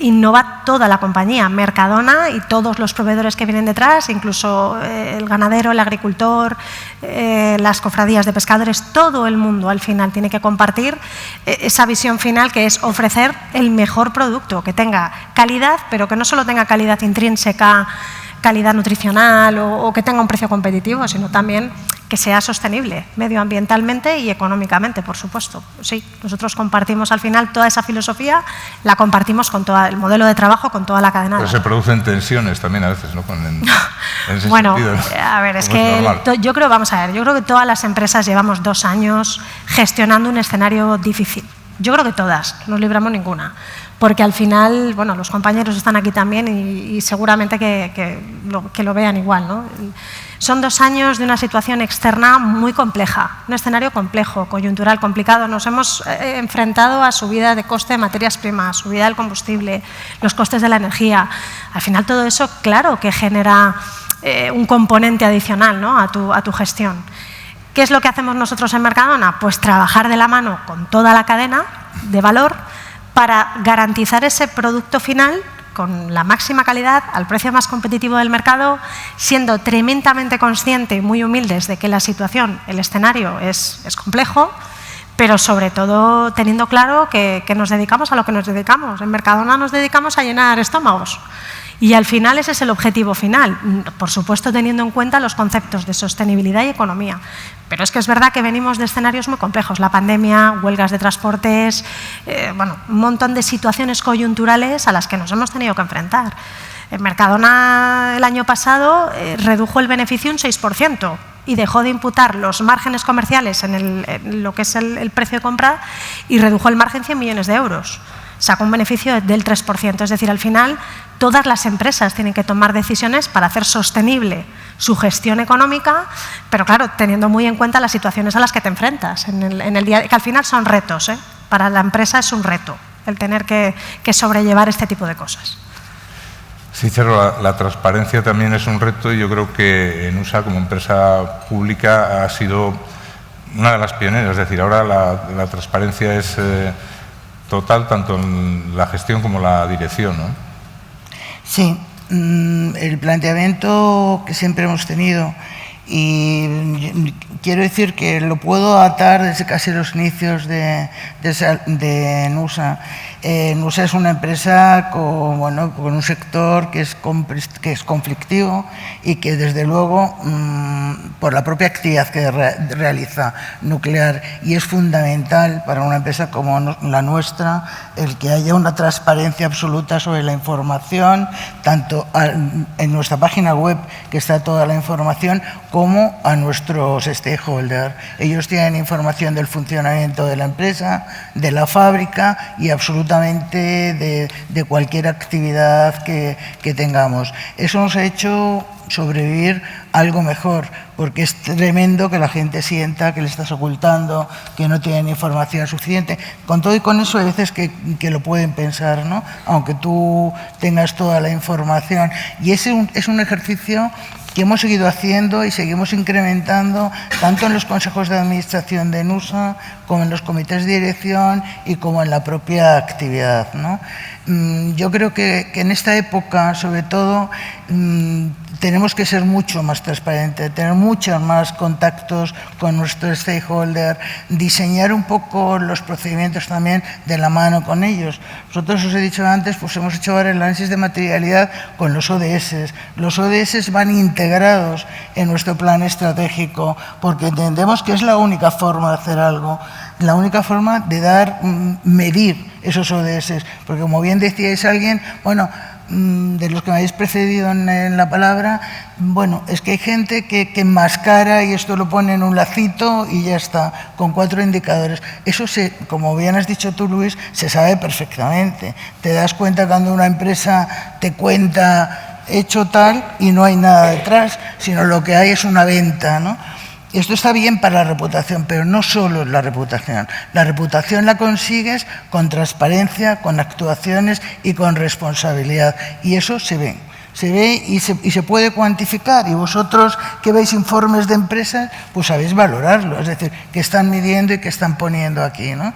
Speaker 4: innova toda la compañía, Mercadona y todos los proveedores que vienen detrás, incluso el ganadero, el agricultor, las cofradías de pescadores, todo el mundo al final tiene que compartir esa visión final que es ofrecer el mejor producto, que tenga calidad, pero que no solo tenga calidad intrínseca, calidad nutricional o que tenga un precio competitivo, sino también que sea sostenible medioambientalmente y económicamente, por supuesto. Sí, nosotros compartimos al final toda esa filosofía, la compartimos con todo el modelo de trabajo, con toda la cadena.
Speaker 1: Pero se producen tensiones también a veces, ¿no? En ese
Speaker 4: bueno,
Speaker 1: sentido,
Speaker 4: a ver, es que yo creo que todas las empresas llevamos 2 años gestionando un escenario difícil. Yo creo que todas, no nos libramos ninguna, porque al final, bueno, los compañeros están aquí también y seguramente que lo vean igual, ¿no? Son 2 años de una situación externa muy compleja, un escenario complejo, coyuntural, complicado. Nos hemos enfrentado a subida de coste de materias primas, subida del combustible, los costes de la energía. Al final todo eso, claro que genera un componente adicional, ¿no?, a tu gestión. ¿Qué es lo que hacemos nosotros en Mercadona? Pues trabajar de la mano con toda la cadena de valor para garantizar ese producto final con la máxima calidad, al precio más competitivo del mercado, siendo tremendamente consciente y muy humildes de que la situación, el escenario es complejo, pero sobre todo teniendo claro que nos dedicamos a lo que nos dedicamos. En Mercadona nos dedicamos a llenar estómagos. Y al final ese es el objetivo final, por supuesto teniendo en cuenta los conceptos de sostenibilidad y economía. Pero es que es verdad que venimos de escenarios muy complejos, la pandemia, huelgas de transportes, bueno, un montón de situaciones coyunturales a las que nos hemos tenido que enfrentar. En Mercadona el año pasado redujo el beneficio un 6% y dejó de imputar los márgenes comerciales en lo que es el precio de compra y redujo el margen 100 millones de euros. Sacó un beneficio del 3%, es decir, al final todas las empresas tienen que tomar decisiones para hacer sostenible su gestión económica, pero claro, teniendo muy en cuenta las situaciones a las que te enfrentas en el día, que al final son retos, ¿eh? Para la empresa es un reto el tener que sobrellevar este tipo de cosas.
Speaker 1: Sí, Charo, la transparencia también es un reto y yo creo que Nusa como empresa pública ha sido una de las pioneras, es decir, ahora la transparencia es total tanto en la gestión como la dirección, ¿no?
Speaker 5: Sí, el planteamiento que siempre hemos tenido, y quiero decir que lo puedo atar desde casi los inicios de Nusa. Nusa es una empresa con un sector que es conflictivo y que desde luego por la propia actividad que realiza nuclear, y es fundamental para una empresa como la nuestra el que haya una transparencia absoluta sobre la información, tanto en nuestra página web, que está toda la información, como a nuestros stakeholders. Ellos tienen información del funcionamiento de la empresa, de la fábrica y absolutamente de cualquier actividad que tengamos. Eso nos ha hecho sobrevivir algo mejor, porque es tremendo que la gente sienta que le estás ocultando, que no tienen información suficiente. Con todo y con eso hay veces que lo pueden pensar, ¿no?, aunque tú tengas toda la información. Y ese es un ejercicio que hemos seguido haciendo y seguimos incrementando tanto en los consejos de administración de Nusa como en los comités de dirección y como en la propia actividad, ¿no? Yo creo que en esta época, sobre todo, tenemos que ser mucho más transparentes, tener muchos más contactos con nuestros stakeholders, diseñar un poco los procedimientos también de la mano con ellos. Nosotros, os he dicho antes, pues hemos hecho ahora el análisis de materialidad con los ODS. Los ODS van integrados en nuestro plan estratégico porque entendemos que es la única forma de hacer algo, la única forma de medir esos ODS, porque como bien decíais alguien, bueno, de los que me habéis precedido en la palabra, bueno, es que hay gente que enmascara y esto lo pone en un lacito y ya está, con 4 indicadores. Eso, como bien has dicho tú, Luis, se sabe perfectamente. Te das cuenta cuando una empresa te cuenta hecho tal y no hay nada detrás, sino lo que hay es una venta, ¿no? Esto está bien para la reputación, pero no solo la reputación. La reputación la consigues con transparencia, con actuaciones y con responsabilidad. Y eso se ve y se puede cuantificar. Y vosotros que veis informes de empresas, pues sabéis valorarlo. Es decir, que están midiendo y que están poniendo aquí, ¿no?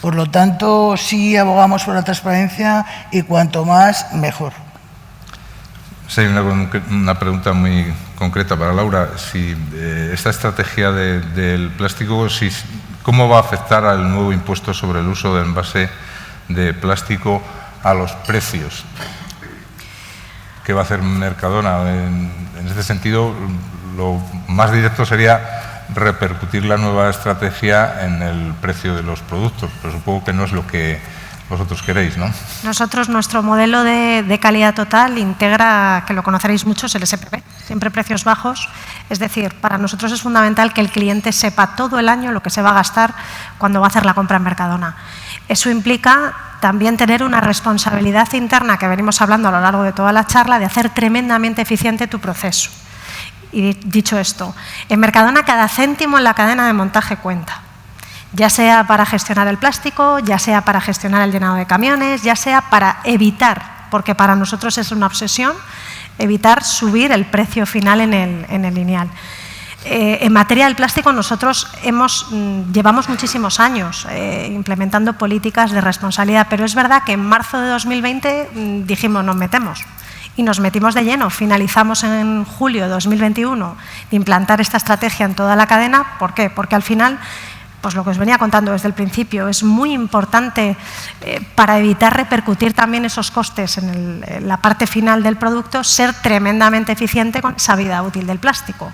Speaker 5: Por lo tanto, sí abogamos por la transparencia y cuanto más, mejor.
Speaker 1: Sí, una pregunta muy concreta para Laura. Si esta estrategia del plástico, ¿cómo va a afectar al nuevo impuesto sobre el uso de envase de plástico a los precios? ¿Qué va a hacer Mercadona? En este sentido, lo más directo sería repercutir la nueva estrategia en el precio de los productos, pero supongo que no es lo que vosotros queréis, ¿no?
Speaker 4: Nosotros, nuestro modelo de calidad total integra, que lo conoceréis muchos, el SPP, siempre precios bajos. Es decir, para nosotros es fundamental que el cliente sepa todo el año lo que se va a gastar cuando va a hacer la compra en Mercadona. Eso implica también tener una responsabilidad interna, que venimos hablando a lo largo de toda la charla, de hacer tremendamente eficiente tu proceso. Y dicho esto, en Mercadona cada céntimo en la cadena de montaje cuenta. Ya sea para gestionar el plástico, ya sea para gestionar el llenado de camiones, ya sea para evitar, porque para nosotros es una obsesión, evitar subir el precio final en el lineal. En materia del plástico nosotros llevamos muchísimos años implementando políticas de responsabilidad, pero es verdad que en marzo de 2020 dijimos nos metemos. Y nos metimos de lleno. Finalizamos en julio de 2021 de implantar esta estrategia en toda la cadena. ¿Por qué? Porque al final, pues lo que os venía contando desde el principio, es muy importante para evitar repercutir también esos costes en la parte final del producto, ser tremendamente eficiente con esa vida útil del plástico.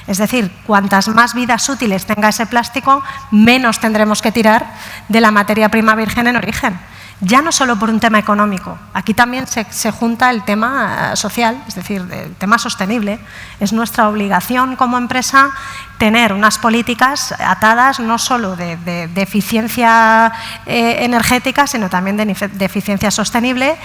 Speaker 4: Es decir, cuantas más vidas útiles tenga ese plástico, menos tendremos que tirar de la materia prima virgen en origen. Ya no solo por un tema económico, aquí también se junta el tema social, es decir, el tema sostenible. Es nuestra obligación como empresa tener unas políticas atadas no solo de eficiencia energética, sino también de eficiencia sostenible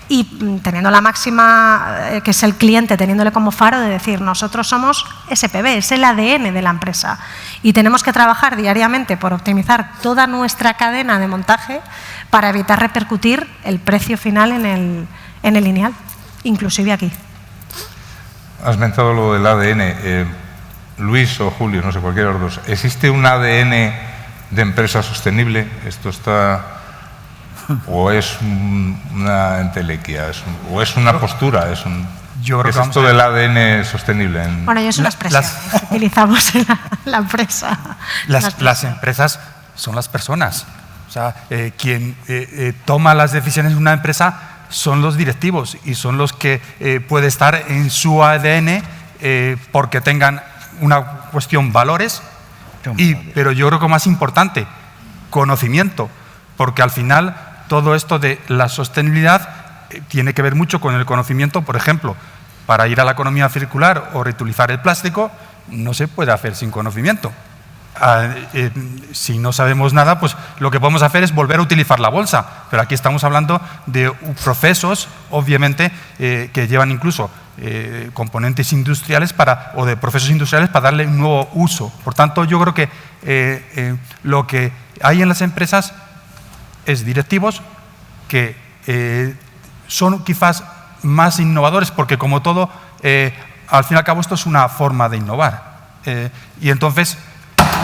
Speaker 4: y teniendo la máxima, que es el cliente, teniéndole como faro de decir nosotros somos SPB, es el ADN de la empresa y tenemos que trabajar diariamente por optimizar toda nuestra cadena de montaje para evitar repercutir el precio final en el lineal, inclusive aquí.
Speaker 1: Has mencionado lo del ADN. Luis o Julio, no sé, cualquiera de los dos. ¿Existe un ADN de empresa sostenible? ¿Esto está o es una entelequia? ¿O es una postura?
Speaker 3: Yo creo
Speaker 1: ¿Qué es esto del ADN sostenible?
Speaker 4: Bueno, yo es una expresión que utilizamos en la empresa.
Speaker 3: Las empresas son las personas. O sea, quien toma las decisiones en una empresa son los directivos y son los que puede estar en su ADN porque tengan una cuestión valores, pero yo creo que más importante, conocimiento, porque al final todo esto de la sostenibilidad tiene que ver mucho con el conocimiento. Por ejemplo, para ir a la economía circular o reutilizar el plástico no se puede hacer sin conocimiento. Si no sabemos nada, pues lo que podemos hacer es volver a utilizar la bolsa, pero aquí estamos hablando de procesos, obviamente, que llevan incluso componentes industriales o de procesos industriales para darle un nuevo uso. Por tanto, yo creo que lo que hay en las empresas es directivos que son quizás más innovadores, porque como todo, al fin y al cabo esto es una forma de innovar. Y entonces,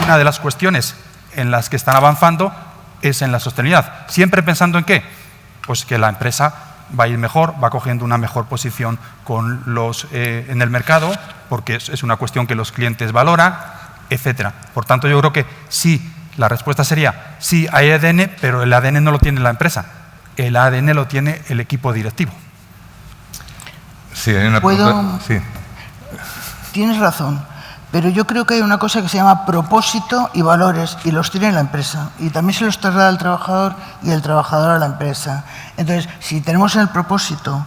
Speaker 3: una de las cuestiones en las que están avanzando es en la sostenibilidad. Siempre pensando en ¿qué? Pues que la empresa va a ir mejor, va cogiendo una mejor posición en el mercado, porque es una cuestión que los clientes valoran, etcétera. Por tanto, yo creo que sí, la respuesta sería sí, hay ADN, pero el ADN no lo tiene la empresa, el ADN lo tiene el equipo directivo.
Speaker 1: Sí, hay una pregunta. Sí.
Speaker 5: Tienes razón, pero yo creo que hay una cosa que se llama propósito y valores, y los tiene la empresa, y también se los traslada al trabajador y el trabajador a la empresa. Entonces, si tenemos en el propósito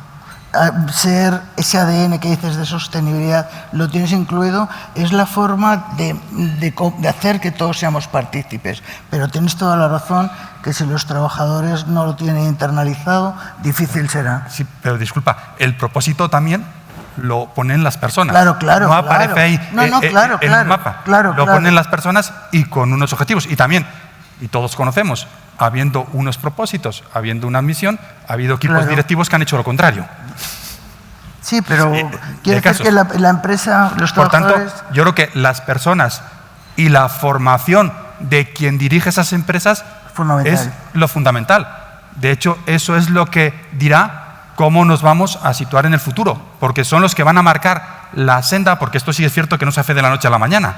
Speaker 5: ser ese ADN que dices de sostenibilidad, lo tienes incluido, es la forma de hacer que todos seamos partícipes. Pero tienes toda la razón que si los trabajadores no lo tienen internalizado, difícil será.
Speaker 3: Sí, pero disculpa, el propósito también lo ponen las personas.
Speaker 5: Claro.
Speaker 3: No aparece ahí en el mapa. Lo ponen las personas y con unos objetivos. Y también, y todos conocemos, habiendo unos propósitos, habiendo una misión, ha habido equipos directivos que han hecho lo contrario.
Speaker 5: Sí, pero quiere decir que la empresa, los trabajadores...
Speaker 3: Por tanto, yo creo que las personas y la formación de quien dirige esas empresas es lo fundamental. De hecho, eso es lo que dirá cómo nos vamos a situar en el futuro, porque son los que van a marcar la senda, porque esto sí es cierto que no se hace de la noche a la mañana,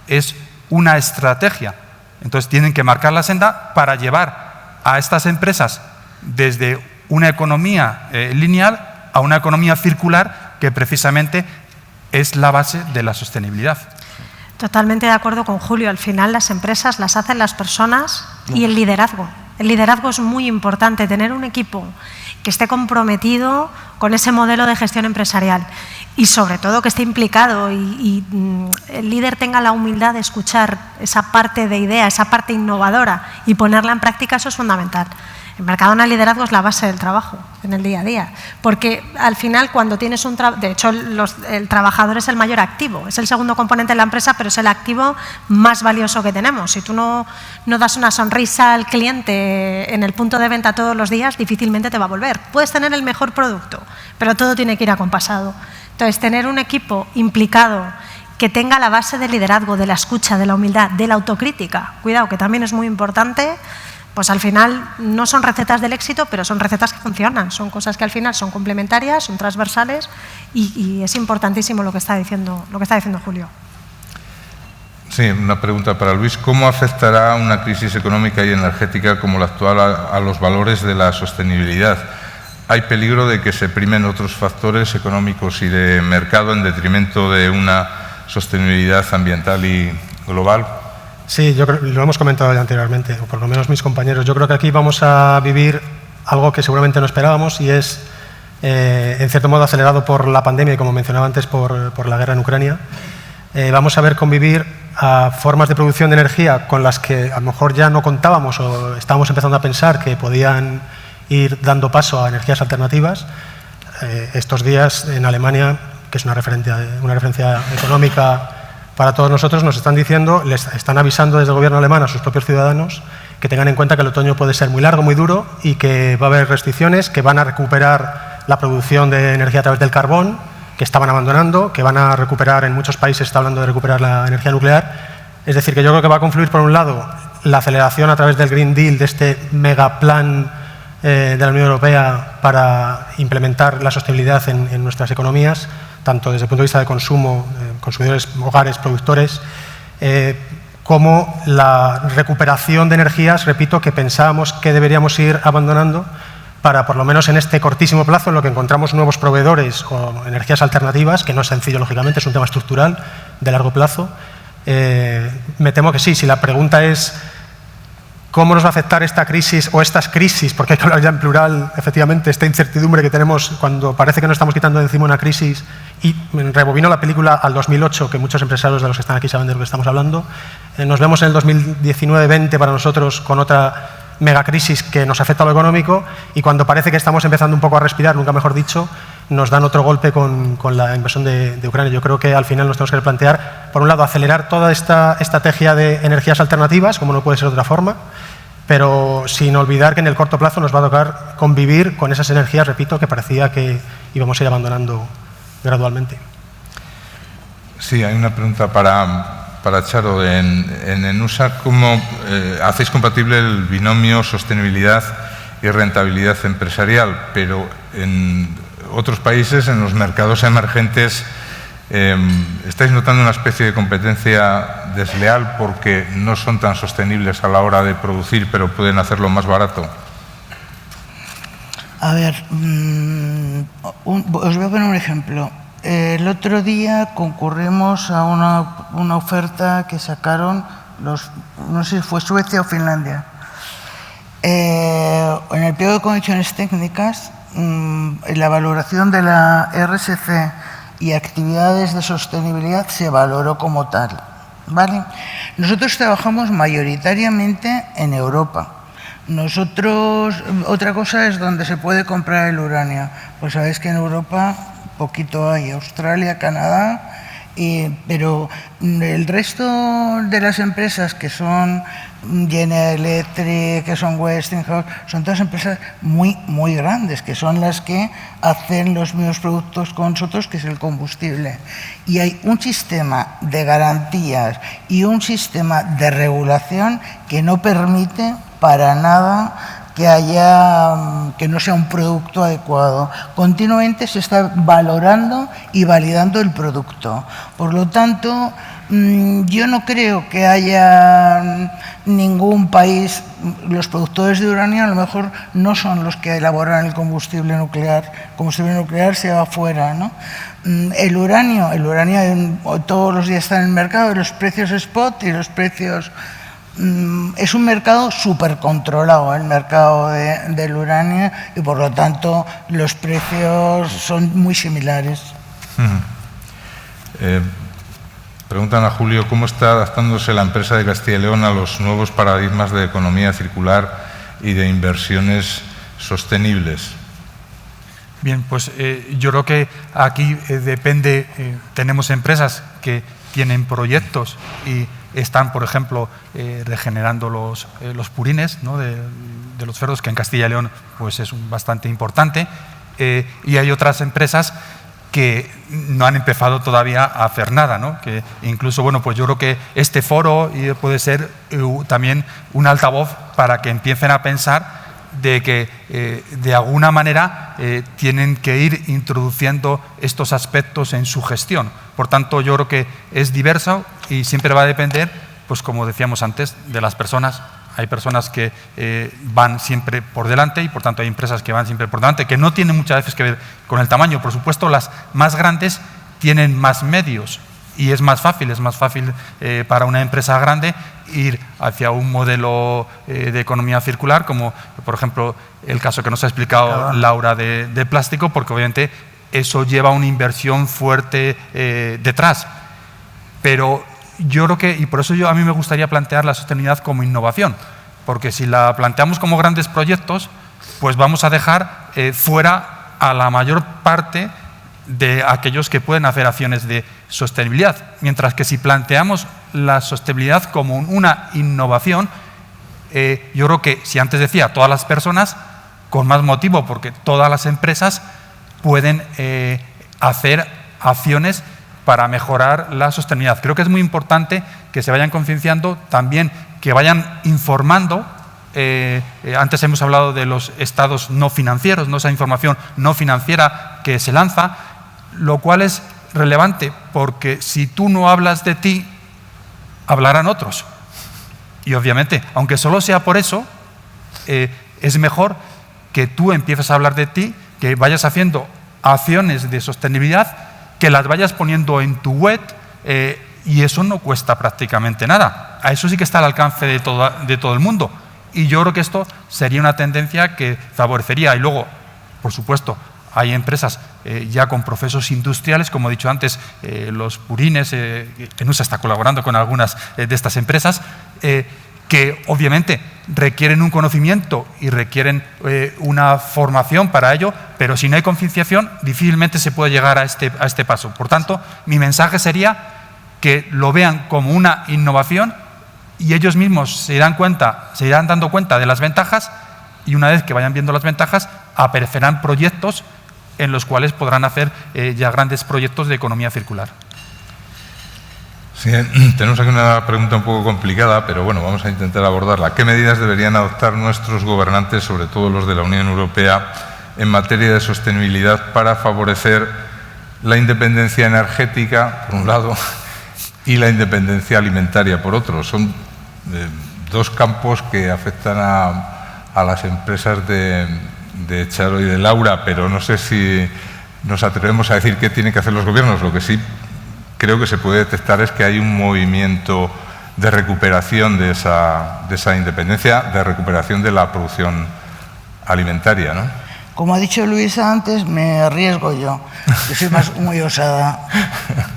Speaker 3: es una estrategia. Entonces tienen que marcar la senda para llevar a estas empresas desde una economía lineal a una economía circular, que precisamente es la base de la sostenibilidad.
Speaker 4: Totalmente de acuerdo con Julio. Al final las empresas las hacen las personas y el liderazgo. El liderazgo es muy importante, tener un equipo que esté comprometido con ese modelo de gestión empresarial y sobre todo que esté implicado y el líder tenga la humildad de escuchar esa parte de idea, esa parte innovadora y ponerla en práctica. Eso es fundamental. En Mercadona el liderazgo es la base del trabajo en el día a día, porque al final cuando tienes un trabajo, de hecho el trabajador es el mayor activo, es el segundo componente de la empresa, pero es el activo más valioso que tenemos. Si tú no das una sonrisa al cliente en el punto de venta todos los días, difícilmente te va a volver. Puedes tener el mejor producto, pero todo tiene que ir acompasado. Entonces, tener un equipo implicado que tenga la base del liderazgo, de la escucha, de la humildad, de la autocrítica, cuidado, que también es muy importante. Pues al final no son recetas del éxito, pero son recetas que funcionan, son cosas que al final son complementarias, son transversales y es importantísimo lo que está diciendo Julio.
Speaker 1: Sí, una pregunta para Luis. ¿Cómo afectará una crisis económica y energética como la actual a los valores de la sostenibilidad? ¿Hay peligro de que se primen otros factores económicos y de mercado en detrimento de una sostenibilidad ambiental y global?
Speaker 2: Sí, lo hemos comentado ya anteriormente, o por lo menos mis compañeros. Yo creo que aquí vamos a vivir algo que seguramente no esperábamos y es, en cierto modo, acelerado por la pandemia y, como mencionaba antes, por la guerra en Ucrania. Vamos a ver convivir a formas de producción de energía con las que a lo mejor ya no contábamos o estábamos empezando a pensar que podían ir dando paso a energías alternativas. Estos días en Alemania, que es una referencia económica para todos nosotros, nos están diciendo, les están avisando desde el gobierno alemán a sus propios ciudadanos que tengan en cuenta que el otoño puede ser muy largo, muy duro y que va a haber restricciones, que van a recuperar la producción de energía a través del carbón, que estaban abandonando, que van a recuperar, en muchos países se está hablando de recuperar la energía nuclear. Es decir, que yo creo que va a confluir, por un lado, la aceleración a través del Green Deal, de este megaplan de la Unión Europea para implementar la sostenibilidad en nuestras economías, tanto desde el punto de vista de consumo, consumidores, hogares, productores, como la recuperación de energías, repito, que pensábamos que deberíamos ir abandonando para, por lo menos en este cortísimo plazo, en lo que encontramos nuevos proveedores o energías alternativas, que no es sencillo, lógicamente, es un tema estructural de largo plazo. Me temo que sí. Si la pregunta es ¿cómo nos va a afectar esta crisis o estas crisis? Porque hay que hablar ya en plural, efectivamente, esta incertidumbre que tenemos cuando parece que nos estamos quitando de encima una crisis. Y rebobino la película al 2008, que muchos empresarios de los que están aquí saben de lo que estamos hablando. Nos vemos en el 2019-20 para nosotros con otra megacrisis que nos afecta a lo económico y cuando parece que estamos empezando un poco a respirar, nunca mejor dicho, nos dan otro golpe con la invasión de Ucrania. Yo creo que al final nos tenemos que plantear, por un lado, acelerar toda esta estrategia de energías alternativas, como no puede ser de otra forma, pero sin olvidar que en el corto plazo nos va a tocar convivir con esas energías, repito, que parecía que íbamos a ir abandonando gradualmente.
Speaker 1: Sí, hay una pregunta para Charo. En ENUSA, ¿cómo hacéis compatible el binomio sostenibilidad y rentabilidad empresarial? Pero en otros países, en los mercados emergentes, ¿estáis notando una especie de competencia desleal porque no son tan sostenibles a la hora de producir, pero pueden hacerlo más barato?
Speaker 5: A ver, os voy a poner un ejemplo. El otro día concurrimos a una oferta que sacaron, no sé si fue Suecia o Finlandia. En el pliego de condiciones técnicas, la valoración de la RSC y actividades de sostenibilidad se valoró como tal, ¿vale? Nosotros trabajamos mayoritariamente en Europa. Nosotros, otra cosa es donde se puede comprar el uranio. Pues sabéis que en Europa poquito hay, Australia, Canadá, pero el resto de las empresas que son General Electric, que son Westinghouse, son todas empresas muy, muy grandes, que son las que hacen los mismos productos con nosotros, que es el combustible. Y hay un sistema de garantías y un sistema de regulación que no permite para nada que no sea un producto adecuado. Continuamente se está valorando y validando el producto. Por lo tanto, yo no creo que haya ningún país, los productores de uranio a lo mejor no son los que elaboran el combustible nuclear. El combustible nuclear se va afuera, ¿no? El uranio todos los días está en el mercado, los precios spot y los precios Es un mercado súper controlado, el mercado del uranio, y por lo tanto los precios son muy similares.
Speaker 1: Preguntan a Julio cómo está adaptándose la empresa de Castilla y León a los nuevos paradigmas de economía circular y de inversiones sostenibles.
Speaker 3: Bien, pues yo creo que aquí depende, tenemos empresas que tienen proyectos y están, por ejemplo, regenerando los purines, ¿no?, de los cerdos, que en Castilla y León pues es bastante importante, y hay otras empresas que no han empezado todavía a hacer nada, ¿no? Que incluso, bueno, pues yo creo que este foro puede ser también un altavoz para que empiecen a pensar de que de alguna manera tienen que ir introduciendo estos aspectos en su gestión. Por tanto, yo creo que es diverso y siempre va a depender, pues como decíamos antes, de las personas. Hay personas que van siempre por delante y por tanto hay empresas que van siempre por delante, que no tienen muchas veces que ver con el tamaño. Por supuesto, las más grandes tienen más medios y es más fácil para una empresa grande ir hacia un modelo de economía circular, como por ejemplo el caso que nos ha explicado Laura de plástico, porque obviamente eso lleva una inversión fuerte detrás. Pero yo creo que, y por eso a mí me gustaría plantear la sostenibilidad como innovación, porque si la planteamos como grandes proyectos, pues vamos a dejar fuera a la mayor parte de aquellos que pueden hacer acciones de sostenibilidad, mientras que si planteamos la sostenibilidad como una innovación, yo creo que, si antes decía todas las personas, con más motivo, porque todas las empresas pueden hacer acciones para mejorar la sostenibilidad. Creo que es muy importante que se vayan concienciando, también que vayan informando. Antes hemos hablado de los estados no financieros, ¿no?, esa información no financiera que se lanza, lo cual es relevante porque si tú no hablas de ti, hablarán otros. Y obviamente, aunque solo sea por eso, es mejor que tú empieces a hablar de ti, que vayas haciendo acciones de sostenibilidad, que las vayas poniendo en tu web, y eso no cuesta prácticamente nada. A eso sí que está al alcance de todo el mundo. Y yo creo que esto sería una tendencia que favorecería. Y luego, por supuesto, hay empresas ya con procesos industriales, como he dicho antes, los purines, Enusa está colaborando con algunas de estas empresas, que obviamente requieren un conocimiento y requieren una formación para ello, pero si no hay concienciación, difícilmente se puede llegar a este paso. Por tanto, mi mensaje sería que lo vean como una innovación y ellos mismos se irán dando cuenta de las ventajas, y una vez que vayan viendo las ventajas, aparecerán proyectos en los cuales podrán hacer ya grandes proyectos de economía circular.
Speaker 1: Sí, tenemos aquí una pregunta un poco complicada, pero bueno, vamos a intentar abordarla. ¿Qué medidas deberían adoptar nuestros gobernantes, sobre todo los de la Unión Europea, en materia de sostenibilidad para favorecer la independencia energética, por un lado, y la independencia alimentaria, por otro? Son dos campos que afectan a las empresas de Charo y de Laura, pero no sé si nos atrevemos a decir qué tienen que hacer los gobiernos. Lo que sí creo que se puede detectar es que hay un movimiento de recuperación de esa independencia, de recuperación de la producción alimentaria, ¿no?
Speaker 5: Como ha dicho Luisa antes, me arriesgo yo, que soy muy osada,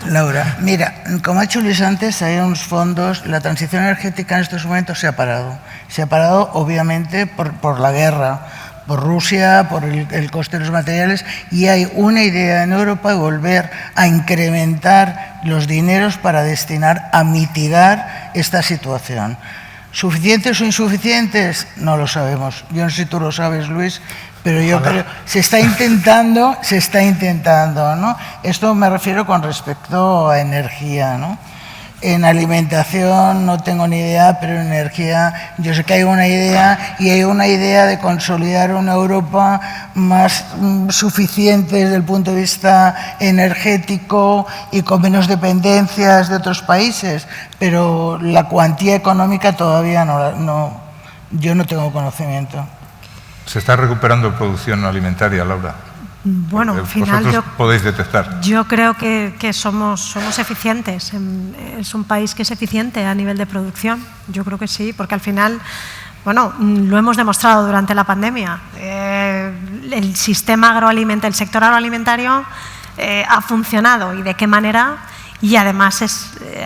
Speaker 5: Laura. Mira, como ha dicho Luisa antes, hay unos fondos, la transición energética en estos momentos se ha parado. Se ha parado, obviamente, por la guerra, por Rusia, por el coste de los materiales, y hay una idea en Europa de volver a incrementar los dineros para destinar a mitigar esta situación. ¿Suficientes o insuficientes? No lo sabemos. Yo no sé si tú lo sabes, Luis, pero yo creo que se está intentando, ¿no? Esto me refiero con respecto a energía, ¿no? En alimentación no tengo ni idea, pero en energía yo sé que hay una idea, y hay una idea de consolidar una Europa más suficiente desde el punto de vista energético y con menos dependencias de otros países, pero la cuantía económica todavía yo no tengo conocimiento.
Speaker 1: ¿Se está recuperando producción alimentaria, Laura?
Speaker 4: Bueno, al final
Speaker 1: podéis detectar.
Speaker 4: Yo creo que somos eficientes. Es un país que es eficiente a nivel de producción. Yo creo que sí, porque al final, bueno, lo hemos demostrado durante la pandemia. El sistema agroalimentario, el sector agroalimentario ha funcionado, y de qué manera, y además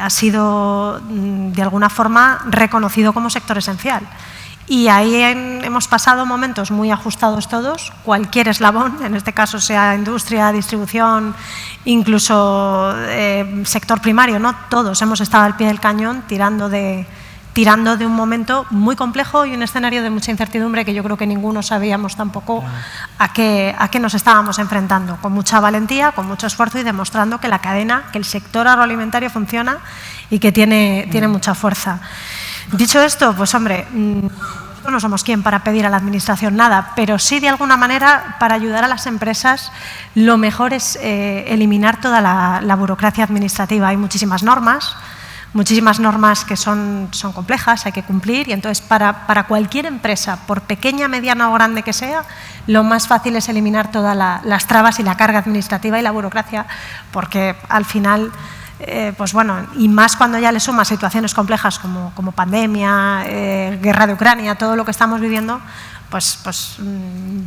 Speaker 4: ha sido de alguna forma reconocido como sector esencial. Y ahí hemos pasado momentos muy ajustados todos, cualquier eslabón, en este caso sea industria, distribución, incluso sector primario, ¿no? Todos hemos estado al pie del cañón tirando de un momento muy complejo y un escenario de mucha incertidumbre que yo creo que ninguno sabíamos tampoco a qué nos estábamos enfrentando, con mucha valentía, con mucho esfuerzo y demostrando que la cadena, que el sector agroalimentario funciona y que tiene mucha fuerza. Dicho esto, pues hombre, no somos quien para pedir a la Administración nada, pero sí de alguna manera para ayudar a las empresas lo mejor es eliminar toda la burocracia administrativa. Hay muchísimas normas que son complejas, hay que cumplir, y entonces para cualquier empresa, por pequeña, mediana o grande que sea, lo más fácil es eliminar todas las trabas y la carga administrativa y la burocracia, porque al final, pues bueno, y más cuando ya le sumas situaciones complejas como pandemia, guerra de Ucrania, todo lo que estamos viviendo, pues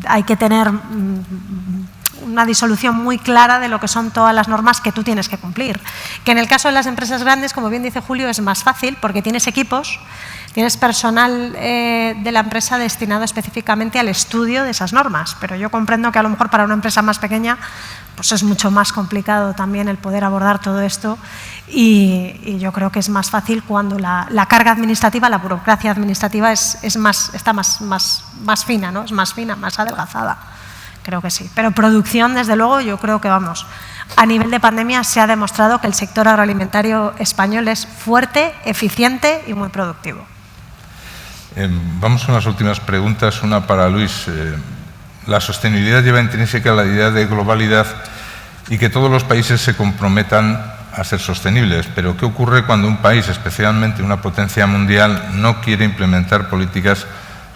Speaker 4: hay que tener una disolución muy clara de lo que son todas las normas que tú tienes que cumplir. Que en el caso de las empresas grandes, como bien dice Julio, es más fácil porque tienes equipos, tienes personal de la empresa destinado específicamente al estudio de esas normas, pero yo comprendo que a lo mejor para una empresa más pequeña pues es mucho más complicado también el poder abordar todo esto, y yo creo que es más fácil cuando la carga administrativa, la burocracia administrativa está más fina, ¿no? Es más fina, más adelgazada. Creo que sí. Pero producción, desde luego, yo creo que vamos. A nivel de pandemia se ha demostrado que el sector agroalimentario español es fuerte, eficiente y muy productivo.
Speaker 1: Vamos con las últimas preguntas. Una para Luis. La sostenibilidad lleva intrínseca la idea de globalidad y que todos los países se comprometan a ser sostenibles. Pero ¿qué ocurre cuando un país, especialmente una potencia mundial, no quiere implementar políticas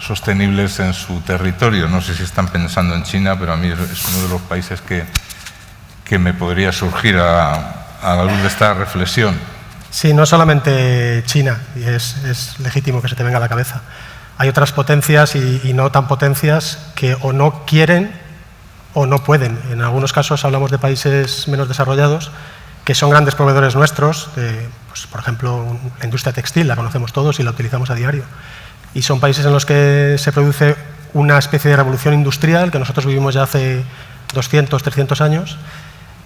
Speaker 1: sostenibles en su territorio? No sé si están pensando en China, pero a mí es uno de los países que me podría surgir a la luz de esta reflexión.
Speaker 2: Sí, no solamente China, y es legítimo que se te venga a la cabeza. Hay otras potencias y no tan potencias que o no quieren o no pueden. En algunos casos hablamos de países menos desarrollados que son grandes proveedores nuestros, pues, por ejemplo, la industria textil, la conocemos todos y la utilizamos a diario. Y son países en los que se produce una especie de revolución industrial que nosotros vivimos ya hace 200, 300 años,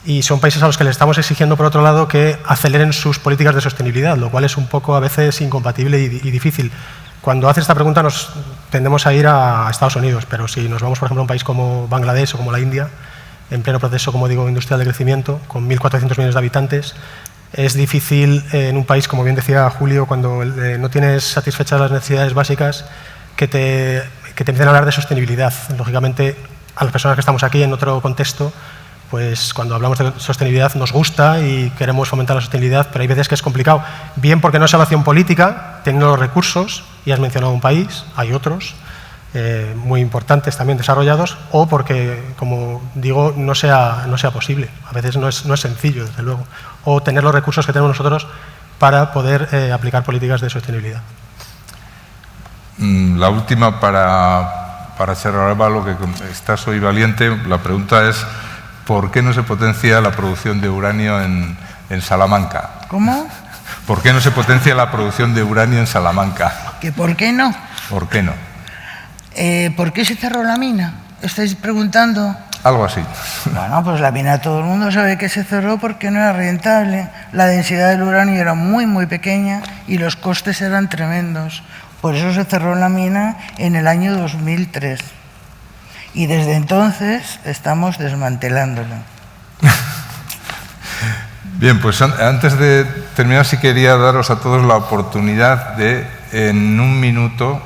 Speaker 2: y son países a los que les estamos exigiendo, por otro lado, que aceleren sus políticas de sostenibilidad, lo cual es un poco a veces incompatible y difícil. Cuando haces esta pregunta nos tendemos a ir a Estados Unidos, pero si nos vamos, por ejemplo, a un país como Bangladesh o como la India, en pleno proceso, como digo, industrial de crecimiento, con 1.400 millones de habitantes, es difícil en un país, como bien decía Julio, cuando no tienes satisfechas las necesidades básicas, que te empiecen a hablar de sostenibilidad. Lógicamente, a las personas que estamos aquí en otro contexto, pues cuando hablamos de sostenibilidad nos gusta y queremos fomentar la sostenibilidad, pero hay veces que es complicado. Bien porque no es evaluación política, teniendo los recursos, y has mencionado un país, hay otros muy importantes también desarrollados, o porque, como digo, no sea posible. A veces no es sencillo, desde luego. O tener los recursos que tenemos nosotros para poder aplicar políticas de sostenibilidad.
Speaker 1: La última para cerrar, lo que estás hoy valiente, la pregunta es ¿por qué no se potencia la producción de uranio en Salamanca?
Speaker 5: ¿Cómo?
Speaker 1: ¿Por qué no se potencia la producción de uranio en Salamanca?
Speaker 5: ¿Que por qué no?
Speaker 1: ¿Por qué no?
Speaker 5: ¿Por qué se cerró la mina? ¿Estáis preguntando?
Speaker 1: Algo así.
Speaker 5: Bueno, pues la mina todo el mundo sabe que se cerró porque no era rentable. La densidad del uranio era muy, muy pequeña y los costes eran tremendos. Por eso se cerró la mina en el año 2003. Y desde entonces estamos desmantelándola.
Speaker 1: Bien, pues antes de terminar, sí quería daros a todos la oportunidad de, en un minuto,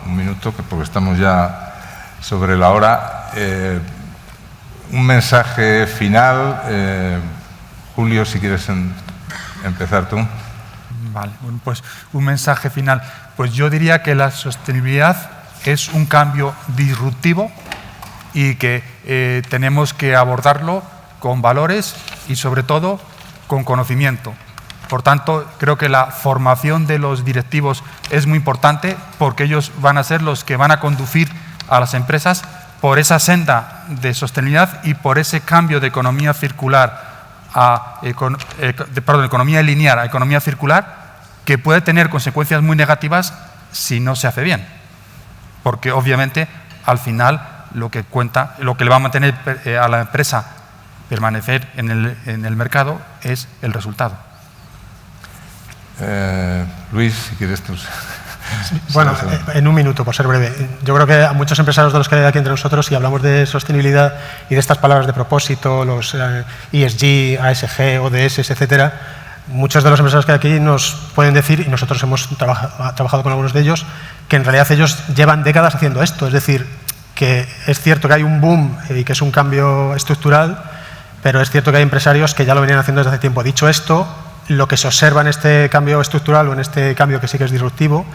Speaker 1: porque estamos ya sobre la hora, un mensaje final. Julio, si quieres empezar tú.
Speaker 3: Vale, bueno, pues un mensaje final. Pues yo diría que la sostenibilidad es un cambio disruptivo y que tenemos que abordarlo con valores y, sobre todo, con conocimiento. Por tanto, creo que la formación de los directivos es muy importante porque ellos van a ser los que van a conducir a las empresas por esa senda de sostenibilidad y por ese cambio de economía circular economía lineal a economía circular, que puede tener consecuencias muy negativas si no se hace bien. Porque obviamente al final lo que cuenta, lo que le va a mantener a la empresa permanecer en el mercado es el resultado.
Speaker 1: Luis, si quieres tú.
Speaker 2: Bueno, en un minuto, por ser breve. Yo creo que a muchos empresarios de los que hay aquí entre nosotros, si hablamos de sostenibilidad y de estas palabras de propósito, los ESG, ASG, ODS, etcétera, muchos de los empresarios que hay aquí nos pueden decir, y nosotros hemos trabajado con algunos de ellos, que en realidad ellos llevan décadas haciendo esto. Es decir, que es cierto que hay un boom y que es un cambio estructural, pero es cierto que hay empresarios que ya lo venían haciendo desde hace tiempo. Dicho esto, lo que se observa en este cambio estructural o en este cambio que sí que es disruptivo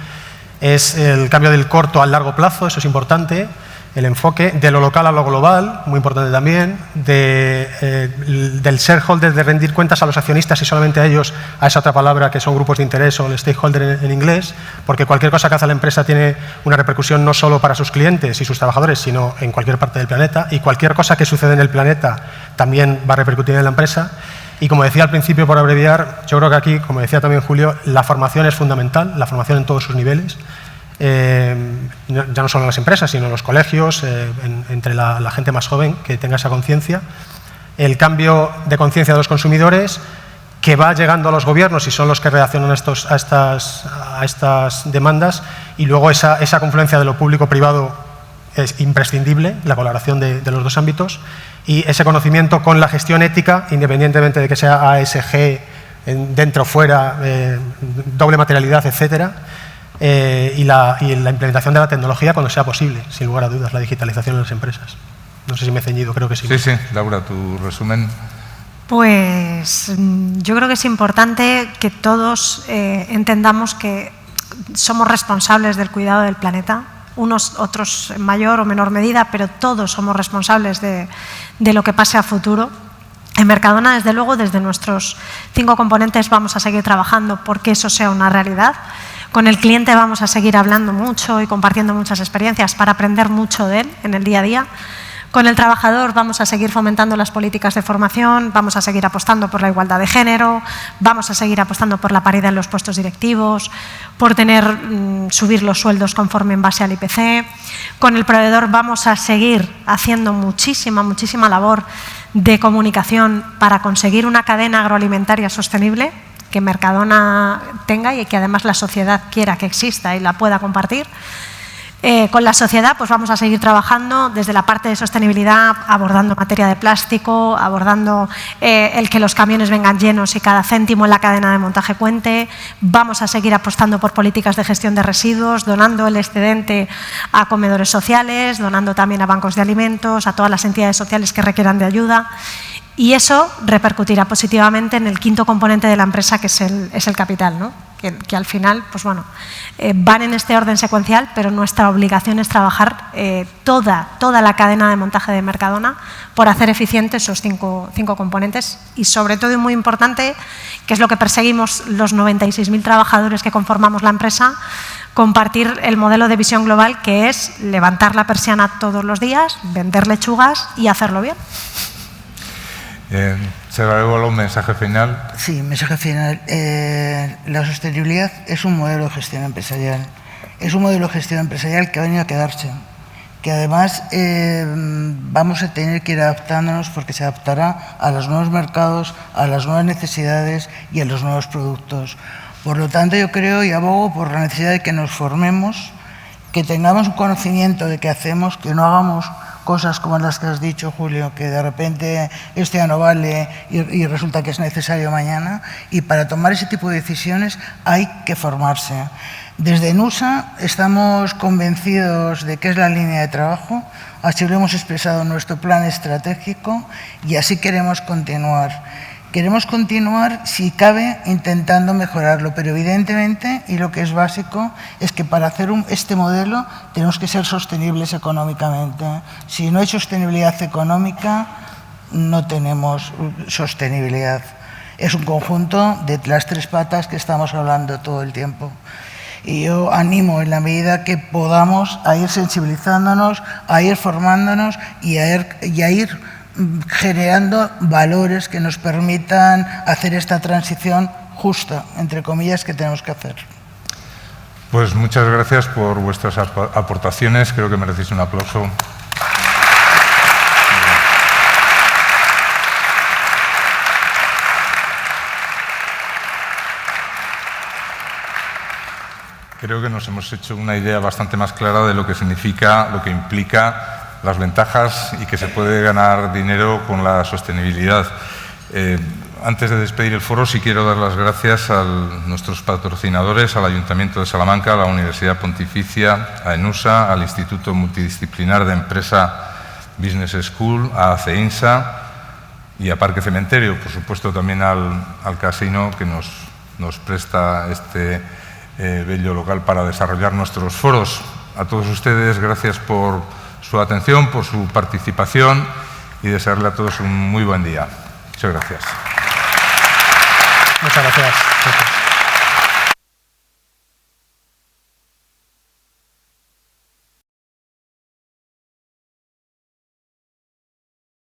Speaker 2: es el cambio del corto al largo plazo, eso es importante, el enfoque de lo local a lo global, muy importante también, del shareholder, de rendir cuentas a los accionistas y solamente a ellos, a esa otra palabra que son grupos de interés o el stakeholder en inglés, porque cualquier cosa que hace la empresa tiene una repercusión no solo para sus clientes y sus trabajadores, sino en cualquier parte del planeta, y cualquier cosa que sucede en el planeta también va a repercutir en la empresa. Y como decía al principio, por abreviar, yo creo que aquí, como decía también Julio, la formación es fundamental, la formación en todos sus niveles, ya no solo en las empresas, sino en los colegios, entre la gente más joven que tenga esa conciencia, el cambio de conciencia de los consumidores que va llegando a los gobiernos y son los que reaccionan a estas demandas, y luego esa confluencia de lo público-privado es imprescindible, la colaboración de los dos ámbitos, y ese conocimiento con la gestión ética, independientemente de que sea ASG, dentro, fuera, doble materialidad, etcétera, y la implementación de la tecnología cuando sea posible, sin lugar a dudas, la digitalización de las empresas. No sé si me he ceñido, creo que sí.
Speaker 1: Sí, sí. Laura, tu resumen.
Speaker 4: Pues yo creo que es importante que todos entendamos que somos responsables del cuidado del planeta, unos otros en mayor o menor medida, pero todos somos responsables de lo que pase a futuro. En Mercadona, desde luego, desde nuestros 5 componentes vamos a seguir trabajando porque eso sea una realidad. Con el cliente vamos a seguir hablando mucho y compartiendo muchas experiencias para aprender mucho de él en el día a día. Con el trabajador vamos a seguir fomentando las políticas de formación, vamos a seguir apostando por la igualdad de género, vamos a seguir apostando por la paridad en los puestos directivos, por subir los sueldos conforme en base al IPC. Con el proveedor vamos a seguir haciendo muchísima labor de comunicación para conseguir una cadena agroalimentaria sostenible que Mercadona tenga y que además la sociedad quiera que exista y la pueda compartir. Con la sociedad pues vamos a seguir trabajando desde la parte de sostenibilidad, abordando materia de plástico, abordando el que los camiones vengan llenos y cada céntimo en la cadena de montaje cuente. Vamos a seguir apostando por políticas de gestión de residuos, donando el excedente a comedores sociales, donando también a bancos de alimentos, a todas las entidades sociales que requieran de ayuda. Y eso repercutirá positivamente en el 5.º componente de la empresa, que es el capital, ¿no? Que al final, pues bueno, van en este orden secuencial, pero nuestra obligación es trabajar toda la cadena de montaje de Mercadona por hacer eficientes esos cinco componentes y, sobre todo, y muy importante, que es lo que perseguimos los 96.000 trabajadores que conformamos la empresa, compartir el modelo de visión global, que es levantar la persiana todos los días, vender lechugas y hacerlo bien.
Speaker 1: Sebas, un mensaje final.
Speaker 5: Sí, mensaje final. La sostenibilidad es un modelo de gestión empresarial. Es un modelo de gestión empresarial que ha venido a quedarse, que además vamos a tener que ir adaptándonos porque se adaptará a los nuevos mercados, a las nuevas necesidades y a los nuevos productos. Por lo tanto, yo creo y abogo por la necesidad de que nos formemos, que tengamos un conocimiento de qué hacemos, que no hagamos cosas como las que has dicho, Julio, que de repente esto ya no vale y resulta que es necesario mañana. Y para tomar ese tipo de decisiones hay que formarse. Desde NUSA estamos convencidos de que es la línea de trabajo, así lo hemos expresado en nuestro plan estratégico y así queremos continuar. Queremos continuar, si cabe, intentando mejorarlo, pero evidentemente, y lo que es básico, es que para hacer este modelo tenemos que ser sostenibles económicamente. Si no hay sostenibilidad económica, no tenemos sostenibilidad. Es un conjunto de las 3 patas que estamos hablando todo el tiempo. Y yo animo, en la medida que podamos, a ir sensibilizándonos, a ir formándonos y a ir generando valores que nos permitan hacer esta transición justa, entre comillas, que tenemos que hacer.
Speaker 1: Pues muchas gracias por vuestras aportaciones. Creo que merecéis un aplauso. Creo que nos hemos hecho una idea bastante más clara de lo que significa, lo que implica, las ventajas y que se puede ganar dinero con la sostenibilidad. Antes de despedir el foro, sí quiero dar las gracias a nuestros patrocinadores, al Ayuntamiento de Salamanca, a la Universidad Pontificia, a ENUSA, al Instituto Multidisciplinar de Empresa Business School, a CEINSA y a Parque Cementerio, por supuesto también al casino que nos presta este bello local para desarrollar nuestros foros. A todos ustedes, gracias por su atención, por su participación y desearle a todos un muy buen día. Muchas gracias.
Speaker 2: Muchas gracias.